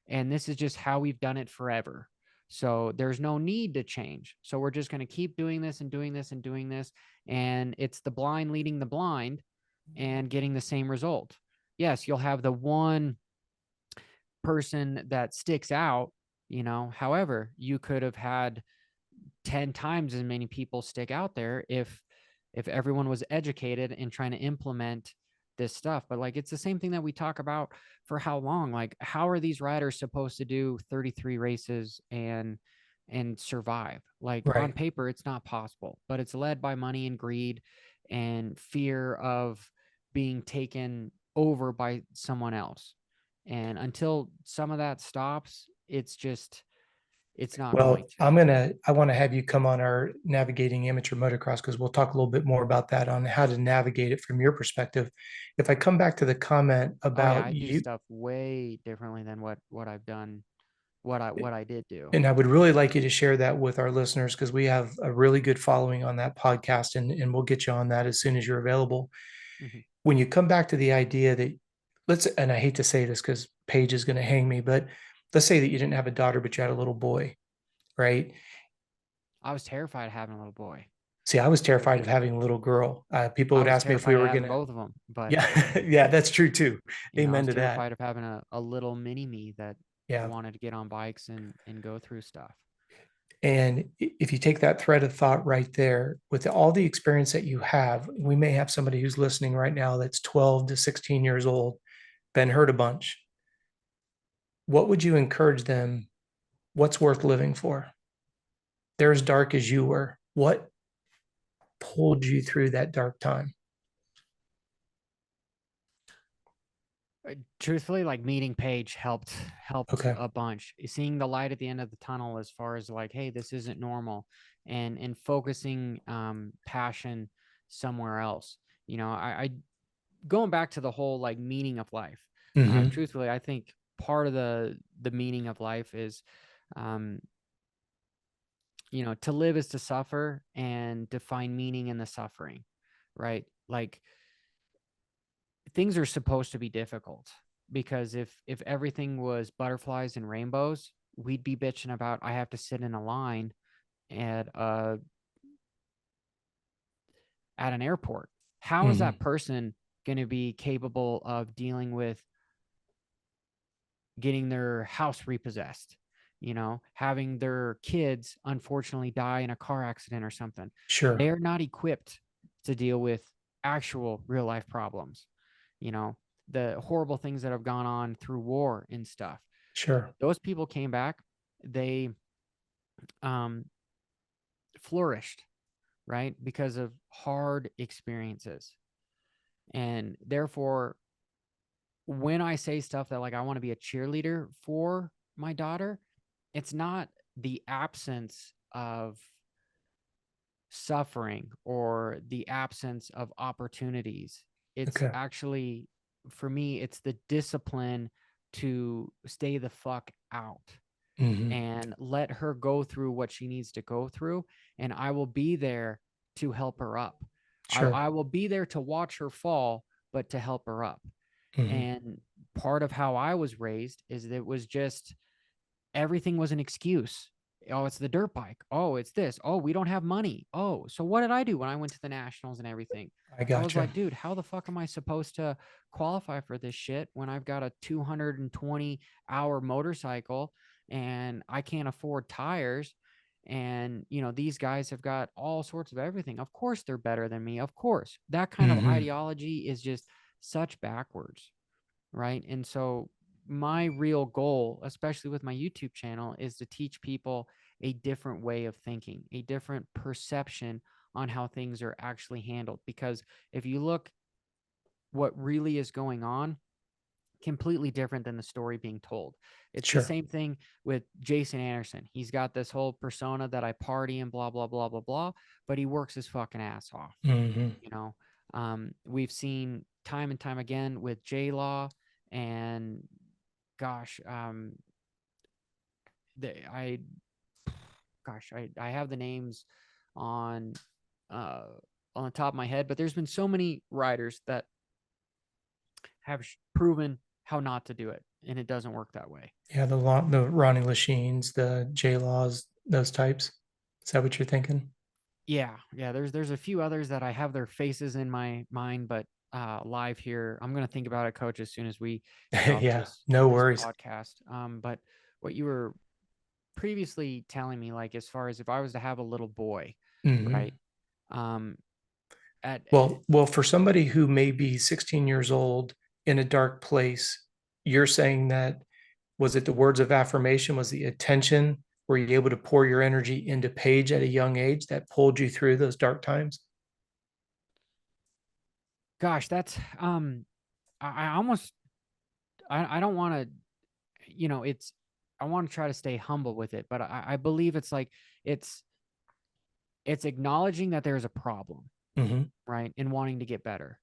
and this is just how we've done it forever. So there's no need to change. So we're just going to keep doing this and doing this and doing this. And it's the blind leading the blind and getting the same result. Yes, you'll have the one person that sticks out, however, you could have had 10 times as many people stick out there if everyone was educated and trying to implement this stuff. But like, it's the same thing that we talk about for how long, like, how are these riders supposed to do 33 races and survive? Like on paper, it's not possible, but it's led by money and greed and fear of being taken over by someone else. And until some of that stops, it's just, It's not Well, going to. I want to have you come on our navigating amateur motocross because we'll talk a little bit more about that on how to navigate it from your perspective. If I come back to the comment Oh yeah, about I do you, stuff way differently than what I've done, what I did do. and I would really like you to share that with our listeners because we have a really good following on that podcast, and we'll get you on that as soon as you're available. Mhm. When you come back to the idea that and I hate to say this because Paige is going to hang me, but let's say that you didn't have a daughter, but you had a little boy, right? I was terrified of having a little boy. See, I was terrified of having a little girl. People I would was ask me if we terrified of were having gonna. both of them, but Yeah, yeah, that's true too. I Amen was to that. terrified of having a little mini me that Yeah. wanted to get on bikes and go through stuff. And if you take that thread of thought right there, with all the experience that you have, we may have somebody who's listening right now that's 12 to 16 years old, been hurt a bunch. What would you encourage them? What's worth living for? They're as dark as you were. What pulled you through that dark time? Truthfully, like meeting Paige helped Okay. a bunch. Seeing the light at the end of the tunnel as far as like, hey, this isn't normal, and focusing passion somewhere else. I going back to the whole like meaning of life. Mm-hmm. Truthfully, I think part of the meaning of life is um to live is to suffer and to find meaning in the suffering, right? Like things are supposed to be difficult because if everything was butterflies and rainbows, we'd be bitching about I have to sit in a line at an airport. How is Mm-hmm. that person going to be capable of dealing with getting their house repossessed, having their kids unfortunately die in a car accident or something? Sure. They're not equipped to deal with actual real life problems, the horrible things that have gone on through war and stuff. Sure. Those people came back, they um, flourished, right? Because of hard experiences. And therefore, when I say stuff that like I want to be a cheerleader for my daughter, it's not the absence of suffering or the absence of opportunities. It's Okay. actually, for me, it's the discipline to stay the fuck out Mm-hmm. and let her go through what she needs to go through. And I will be there to help her up. Sure. I will be there to watch her fall, but to help her up. Mm-hmm. And part of how I was raised is that it was just everything was an excuse. Oh, it's the dirt bike. Oh, it's this. Oh, we don't have money. Oh, so what did I do when I went to the nationals and everything? I I was gotcha. like, dude, how the fuck am I supposed to qualify for this shit when I've got a 220-hour motorcycle and I can't afford tires? And, these guys have got all sorts of everything. Of course, they're better than me. Of course, that kind of Mm-hmm. ideology is just such backwards, right? And so my real goal, especially with my YouTube channel, is to teach people a different way of thinking, a different perception on how things are actually handled. Because if you look what really is going on, completely different than the story being told. It's the Sure. same thing with Jason Anderson. He's got this whole persona that I party and blah, blah, blah, blah, blah, but he works his fucking ass off. Mm-hmm. You know, we've seen time and time again with J Law and gosh, the, I have the names on uh on the top of my head, but there's been so many riders that have proven how not to do it, and it doesn't work that way. Yeah, the Ronnie Lachines, the J Laws, those types. Is that what you're thinking? Yeah. There's a few others that I have their faces in my mind, but live here, I'm gonna think about it, Coach, as soon as we get off Yeah, no this worries. podcast. But what you were previously telling me, like as far as if I was to have a little boy, Hmm. right? Um, at Well, for somebody who may be 16 years old in a dark place, you're saying that was it the words of affirmation? Was the attention? Were you able to pour your energy into Paige at a young age that pulled you through those dark times? gosh, that's I almost I don't want to, it's I want to try to stay humble with it, but I believe it's like it's it's acknowledging that there's a problem, Mhm. right? And wanting to get better.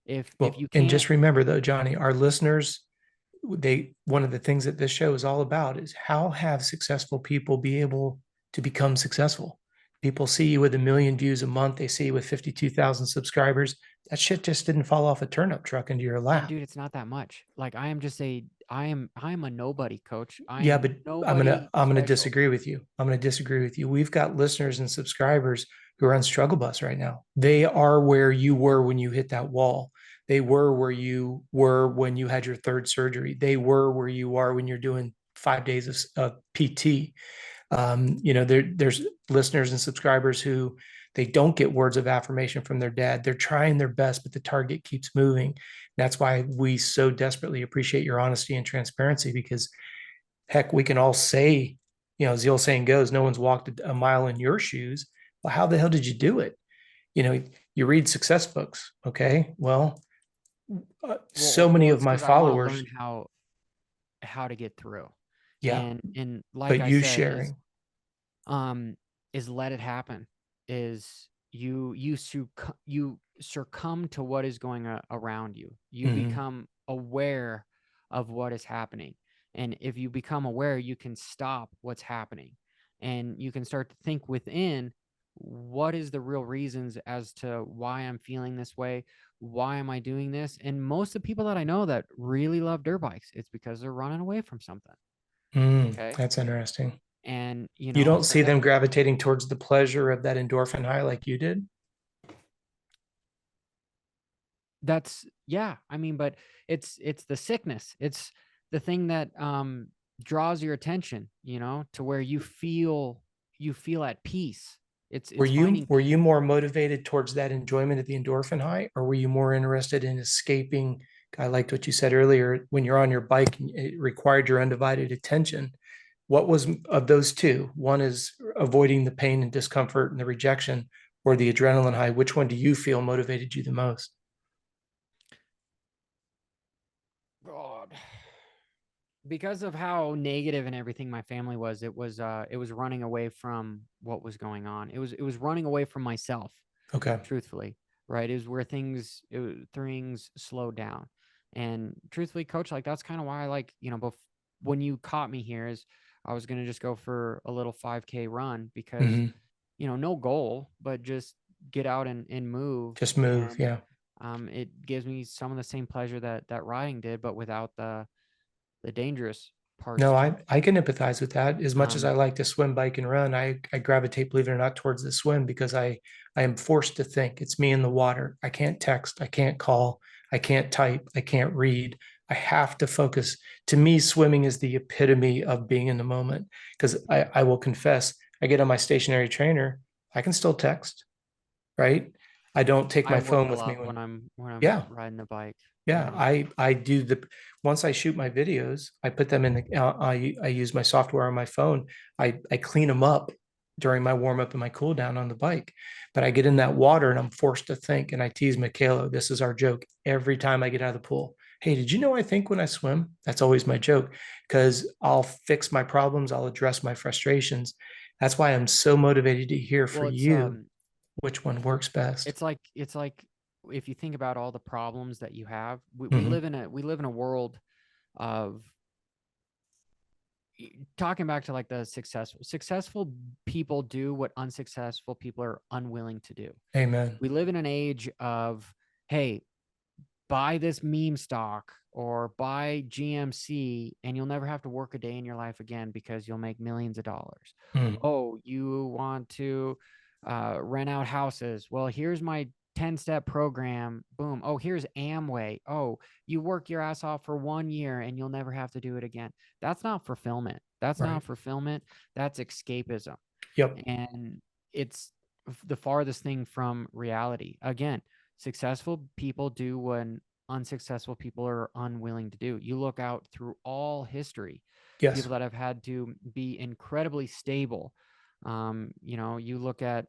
If Well, you and can't, just remember though, Johnny, our listeners, one of the things that this show is all about is how have successful people be able to become successful. People see you with 1 million views a month, they see you with 52,000 subscribers. That shit just didn't fall off a turnip truck into your and lap. dude, it's not that much. Like I am a nobody, coach. I Yeah, am but nobody I'm gonna special. disagree with you. I'm gonna disagree with you. We've got listeners and subscribers who are on struggle bus right now. They are where you were when you hit that wall. They were where you were when you had your third surgery. They were where you are when you're doing 5 days of PT. There's listeners and subscribers who they don't get words of affirmation from their dad. They're trying their best, but the target keeps moving. That's why we so desperately appreciate your honesty and transparency because heck, we can all say, as the old saying goes, no one's walked a mile in your shoes. Well, how the hell did you do it? You read success books. Okay. Well, so many of It's my because I want to followers, learn how to get through. yeah, And like but I you said, sharing. um is let it happen. Is you succumb to what is going around you. You Mhm. become aware of what is happening. And if you become aware, you can stop what's happening. And you can start to think within what is the real reasons as to why I'm feeling this way. Why am I doing this? And most of the people that I know that really love dirt bikes, it's because they're running away from something. Okay. That's interesting. And You don't but see them gravitating towards the pleasure of that endorphin high like you did? that's yeah, I mean, but it's the sickness. It's the thing that draws your attention, to where you feel at peace. Were It's you finding were you peace. more motivated towards that enjoyment of the endorphin high, or were you more interested in escaping? I liked what you said earlier when you're on your bike and it required your undivided attention. What was of those two? One is avoiding the pain and discomfort and the rejection, or the adrenaline high. Which one do you feel motivated you the most? God. Because of how negative and everything my family was, it was running away from what was going on. It was running away from myself, Okay. truthfully, right? It was where things slowed down. And truthfully, coach, like that's kind of why I like, when you caught me here is I was going to just go for a little 5K run because, Mhm. no goal, but just get out and move. Just move. And Yeah. it gives me some of the same pleasure that riding did, but without the dangerous parts No, to I can empathize with that. As it. much as I like to swim, bike, and run, I gravitate, believe it or not, towards the swim because I am forced to think. It's me in the water. I can't text, I can't call, I can't type, I can't read. I have to focus. To me, swimming is the epitome of being in the moment. Because I will confess, I get on my stationary trainer, I can still text, right? I don't take I my work phone a with me lot when, when I'm yeah, riding the bike, yeah, right? I do the once I shoot my videos, I put them in the I use my software on my phone. I clean them up during my warm up and my cool down on the bike. But I get in that water and I'm forced to think. And I tease Michaela, this is our joke every time I get out of the pool. Hey, did you know I think when I swim? That's always my joke because I'll fix my problems, I'll address my frustrations. That's why I'm so motivated to hear for Well, it's you which one works best. it's like if you think about all the problems that you have, we Mhm. live in a world of talking back to like the successful people do what unsuccessful people are unwilling to do. Amen. We live in an age of, hey, buy this meme stock or buy GMC and you'll never have to work a day in your life again because you'll make millions of dollars. Mm. Oh, you want to rent out houses? Well, here's my 10-step program. Boom. Oh, here's Amway. Oh, you work your ass off for 1 year and you'll never have to do it again. That's not fulfillment. That's Right. not fulfillment. That's escapism. Yep. And it's the farthest thing from reality. Again, successful people do what unsuccessful people are unwilling to do. You look out through all history, Yes. people that have had to be incredibly stable. You look at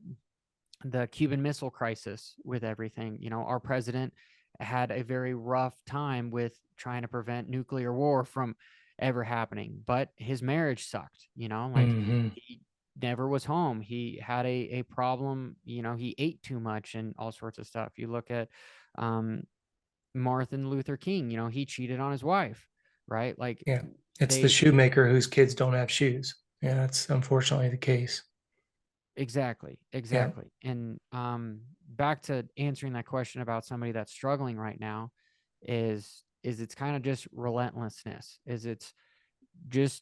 the Cuban Missile Crisis with everything. Our president had a very rough time with trying to prevent nuclear war from ever happening, but his marriage sucked, you know, like Hmm. he never was home. He had a problem, you know, he ate too much and all sorts of stuff. You look at um, Martin Luther King, you know, he cheated on his wife, right? Like Yeah. It's the they shoemaker whose kids don't have shoes. Yeah, that's unfortunately the case. exactly, Yeah. exactly. And back to answering that question about somebody that's struggling right now is it's kind of just relentlessness. Is it's just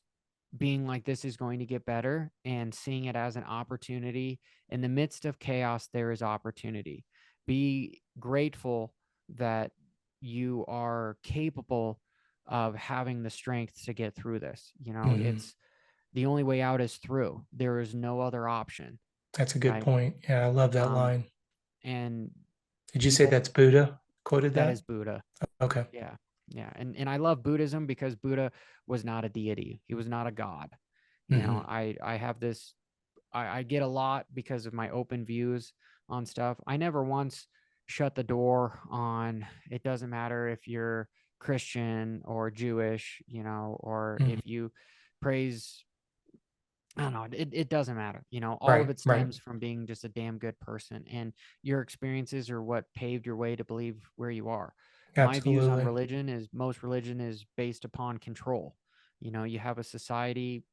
being like this is going to get better and seeing it as an opportunity. In the midst of chaos there is opportunity. Be grateful that you are capable of having the strength to get through this. You know, Hmm. it's the only way out is through. There is no other option, That's a good right? point. Yeah, I love that um line. and Did you say people, that's Buddha quoted that that? is Buddha. Okay. Yeah. Yeah. And I love Buddhism because Buddha was not a deity. He was not a god. You know, Hmm. I have this, I get a lot because of my open views on stuff. I never once shut the door on, it doesn't matter if you're Christian or Jewish, you know, or Hmm. if you praise, I don't know, it doesn't matter. You know, all of Right, it right. stems from being just a damn good person. And your experiences are what paved your way to believe where you are. My views on Absolutely. religion is most religion is based upon control. You know, you have a society,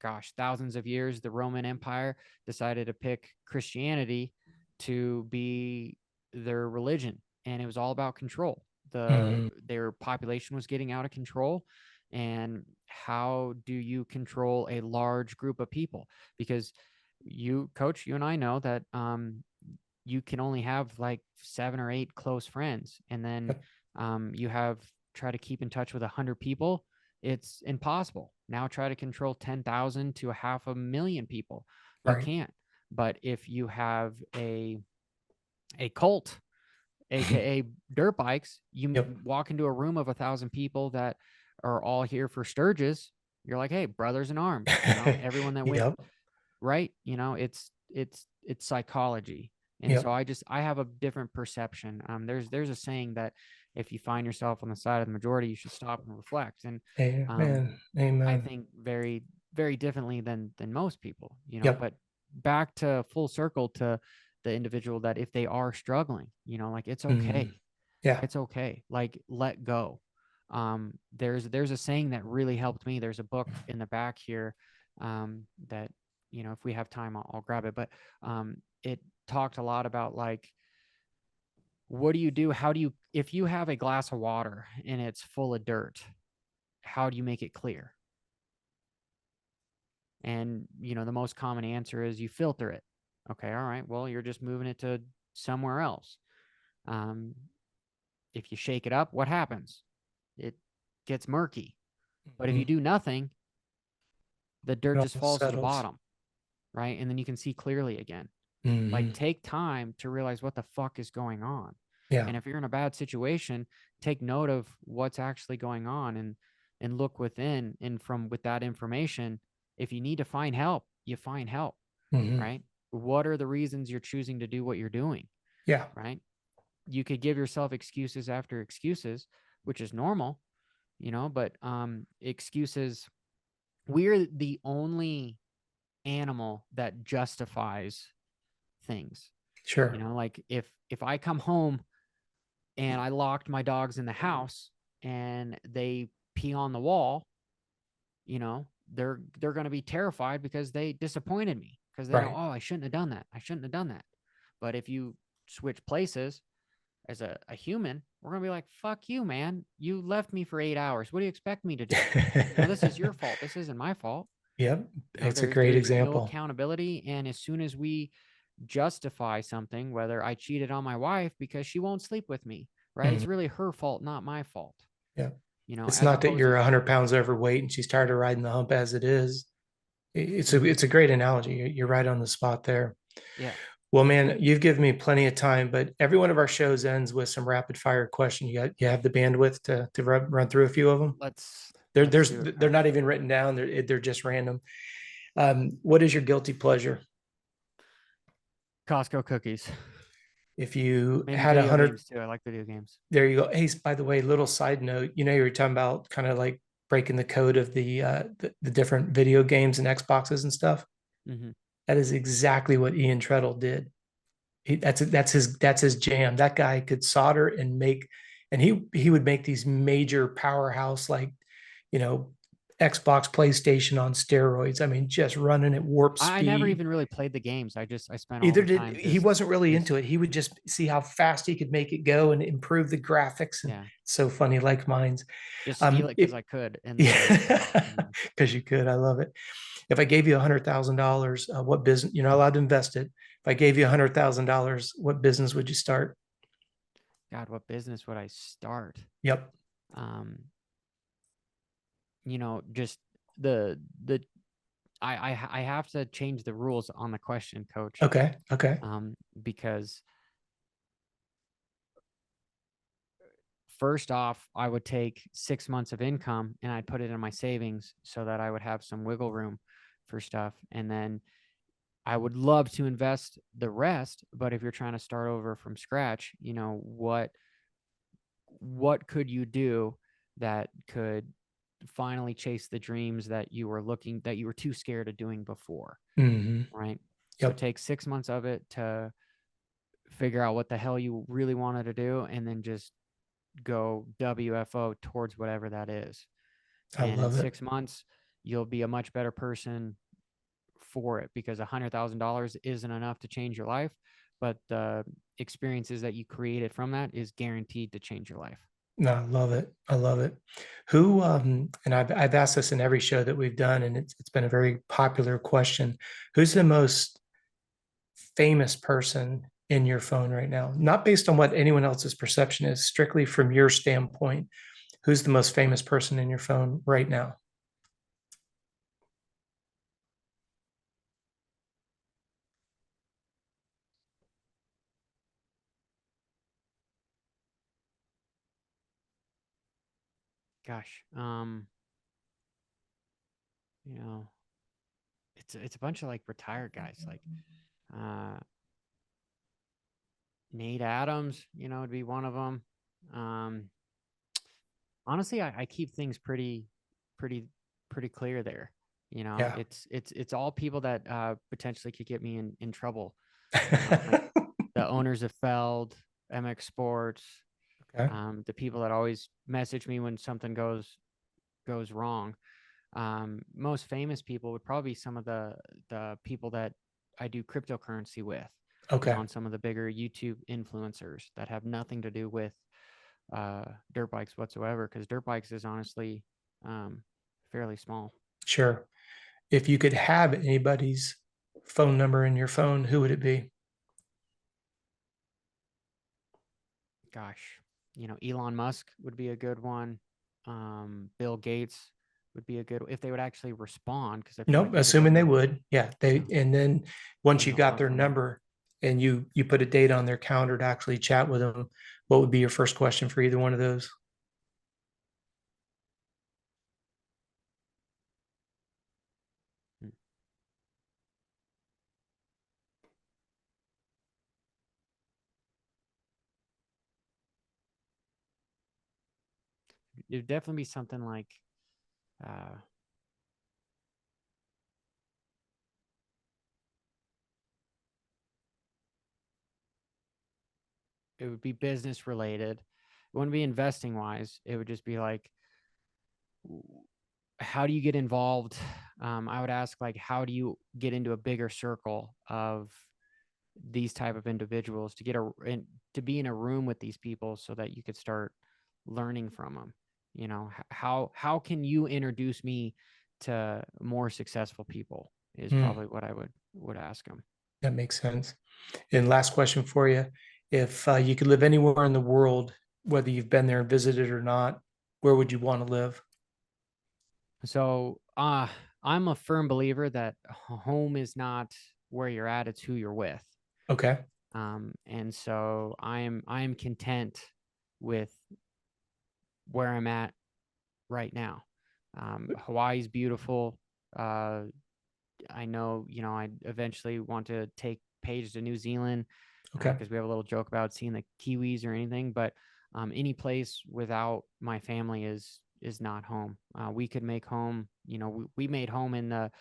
gosh, thousands of years, the Roman Empire decided to pick Christianity to be their religion. And it was all about control. Hmm. Their population was getting out of control, and how do you control a large group of people? Because you, coach, you and I know that you can only have like 7 or 8 close friends, and then Yep. you have try to keep in touch with 100 people. It's impossible. Now try to control 10,000 to a 500,000 people. You Right. can't. But if you have a cult, aka dirt bikes, you Yep. walk into a room of 1,000 people that are all here for Sturgis. You're like, hey, brothers in arms, you know, everyone that went Yep. right. You know, it's psychology. And so Yep. I have a different perception. There's a saying that if you find yourself on the side of the majority, you should stop and reflect. And um, Amen. I Amen. think very, very differently than most people, you know. Yep. But back to full circle to the individual, that if they are struggling, you know, like it's Hmm. okay. Yeah. It's okay. Like let go. There's a saying that really helped me. There's a book in the back here that, you know, if we have time, I'll grab it. But it talked a lot about like, what do you do? How do you, if you have a glass of water and it's full of dirt, how do you make it clear? And, you know, the most common answer is you filter it. Okay. All right. Well, you're just moving it to somewhere else. Um, if you shake it up, what happens? It gets murky. But if you Hmm. do nothing, the It dirt just all falls to the settles. bottom, right? And then you can see clearly again. Like Hmm. take time to realize what the fuck is going on. Yeah. And if you're in a bad situation, take note of what's actually going on, and look within. And from with that information, if you need to find help, you find help, Hmm. right? What are the reasons you're choosing to do what you're doing, Yeah. right? You could give yourself excuses after excuses, which is normal, you know, but excuses, we're the only animal that justifies things. You Sure. know, like if I come home and I locked my dogs in the house and they pee on the wall, you know, they're going to be terrified because they disappointed me, because they know, Right. oh, I shouldn't have done that. I shouldn't have done that. But if you switch places as a human, we're going to be like, fuck you, man. You left me for 8 hours. What do you expect me to do? You know, this is your fault. This isn't my fault. Yep. You know, It's a there's great there's no example. accountability. And as soon as we justify something, whether I cheated on my wife because she won't sleep with me, right? Mhm. It's really her fault, not my fault. Yeah. You know, It's as not that opposed you're to 100 pounds overweight and she's tired of riding the hump as it is. mhm, It's a great analogy. You're right on the spot there. yeah. Well, man, you've given me plenty of time, but every one of our shows ends with some rapid fire question. You have the bandwidth to run through a few of them. Let's do it, They're pal. not even written down. They're just random. What is your guilty pleasure? Costco cookies. If you Maybe had a video hundred, games too. I like video games. there you go. Hey, by the way, little side note, you know, you were talking about kind of like breaking the code of the different video games and Xboxes and stuff. Hmm. That is exactly what Ian Treadle did. That's his jam. That guy could solder and make, and he would make these major powerhouse, like, you know, Xbox, PlayStation on steroids. I mean, just running at warp I never speed. even really played the games. I spent all Either the did time he wasn't really just into it. He would just see how fast he could make it go and improve the graphics. And yeah, it's so funny, like mine's. just steal it because If I could, and then Yeah, because you could. I love it. If I gave you $100,000, what business? You're not allowed to invest it. If I gave you $100,000, what business would you start? God, what business would I start? Yep. Um, just the I have to change the rules on the question, coach. Okay. Okay. Because first off, I would take 6 months of income and I'd put it in my savings so that I would have some wiggle room for stuff. And then I would love to invest the rest, but if you're trying to start over from scratch, what could you do that could finally chase the dreams that you were too scared of doing before, Hmm. right? So Yep. take 6 months of it to figure out what the hell you really wanted to do, and then just go WFO towards whatever that is. I And in love it. 6 months, you'll be a much better person for it, because $100,000 isn't enough to change your life, but the experiences that you created from that is guaranteed to change your life. No, I love it. I love it. Who and I've asked this in every show that we've done, and it's been a very popular question. Who's the most famous person in your phone right now? Not based on what anyone else's perception is, strictly from your standpoint. Who's the most famous person in your phone right now? Gosh, you know, it's a bunch of like retired guys, like uh Nate Adams, would be one of them. Um, honestly, I keep things pretty, pretty clear there. Yeah. It's all people that potentially could get me in trouble. Like the owners of Feld, MX Sports, Okay. the people that always message me when something goes wrong. Most famous people would probably be some of the people that I do cryptocurrency with, Okay. on some of the bigger YouTube influencers that have nothing to do with dirt bikes whatsoever, because dirt bikes is honestly fairly small. Sure. If you could have anybody's phone number in your phone, who would it be? Gosh, Elon Musk would be a good one. Bill Gates would be a good, if they would actually respond, because I feel Nope, like if they don't, assuming they then would. Yeah, and then once then you they'll got run their from me. number and you put a date on their calendar to actually chat with them, what would be your first question for either one of those? Hmm. It would definitely be something like, uh, it would be business related. It wouldn't be investing wise. It would just be like, how do you get involved? I would ask, like, how do you get into a bigger circle of these type of individuals, to be in a room with these people so that you could start learning from them? How can you introduce me to more successful people is Hmm, probably what I would ask them. that makes sense. And last question for you. If you could live anywhere in the world, whether you've been there and visited or not, where would you want to live? So I'm a firm believer that home is not where you're at, it's who you're with. Okay. And so I'm content with where I'm at right now. Hawaii's beautiful. I know, I eventually want to take Paige to New Zealand, Okay. because we have a little joke about seeing the Kiwis or anything, but any place without my family is is not home. We could make home, we made home in the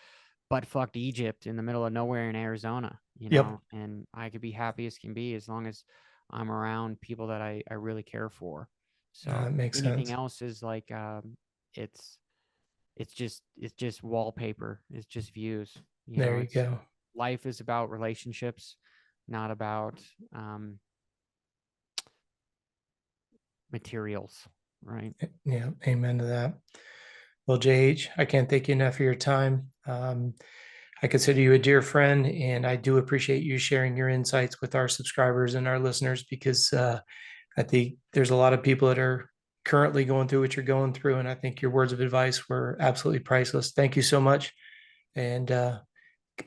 butt fucked Egypt in the middle of nowhere in Arizona, Yep. and I could be happy as can be as long as I'm around people that I really care for. So That makes anything sense. else is like, it's, it's just wallpaper. It's just views. There you It's go. life is about relationships, not about materials, right? Yeah. Amen to that. Well, JH, I can't thank you enough for your time. I consider you a dear friend, and I do appreciate you sharing your insights with our subscribers and our listeners because I think there's a lot of people that are currently going through what you're going through, and I think your words of advice were absolutely priceless. Thank you so much, and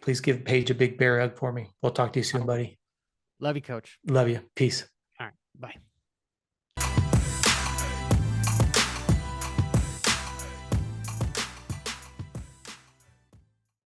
please give Paige a big bear hug for me. We'll talk to you soon, buddy. Love you, coach. Love you. Peace. All right. Bye.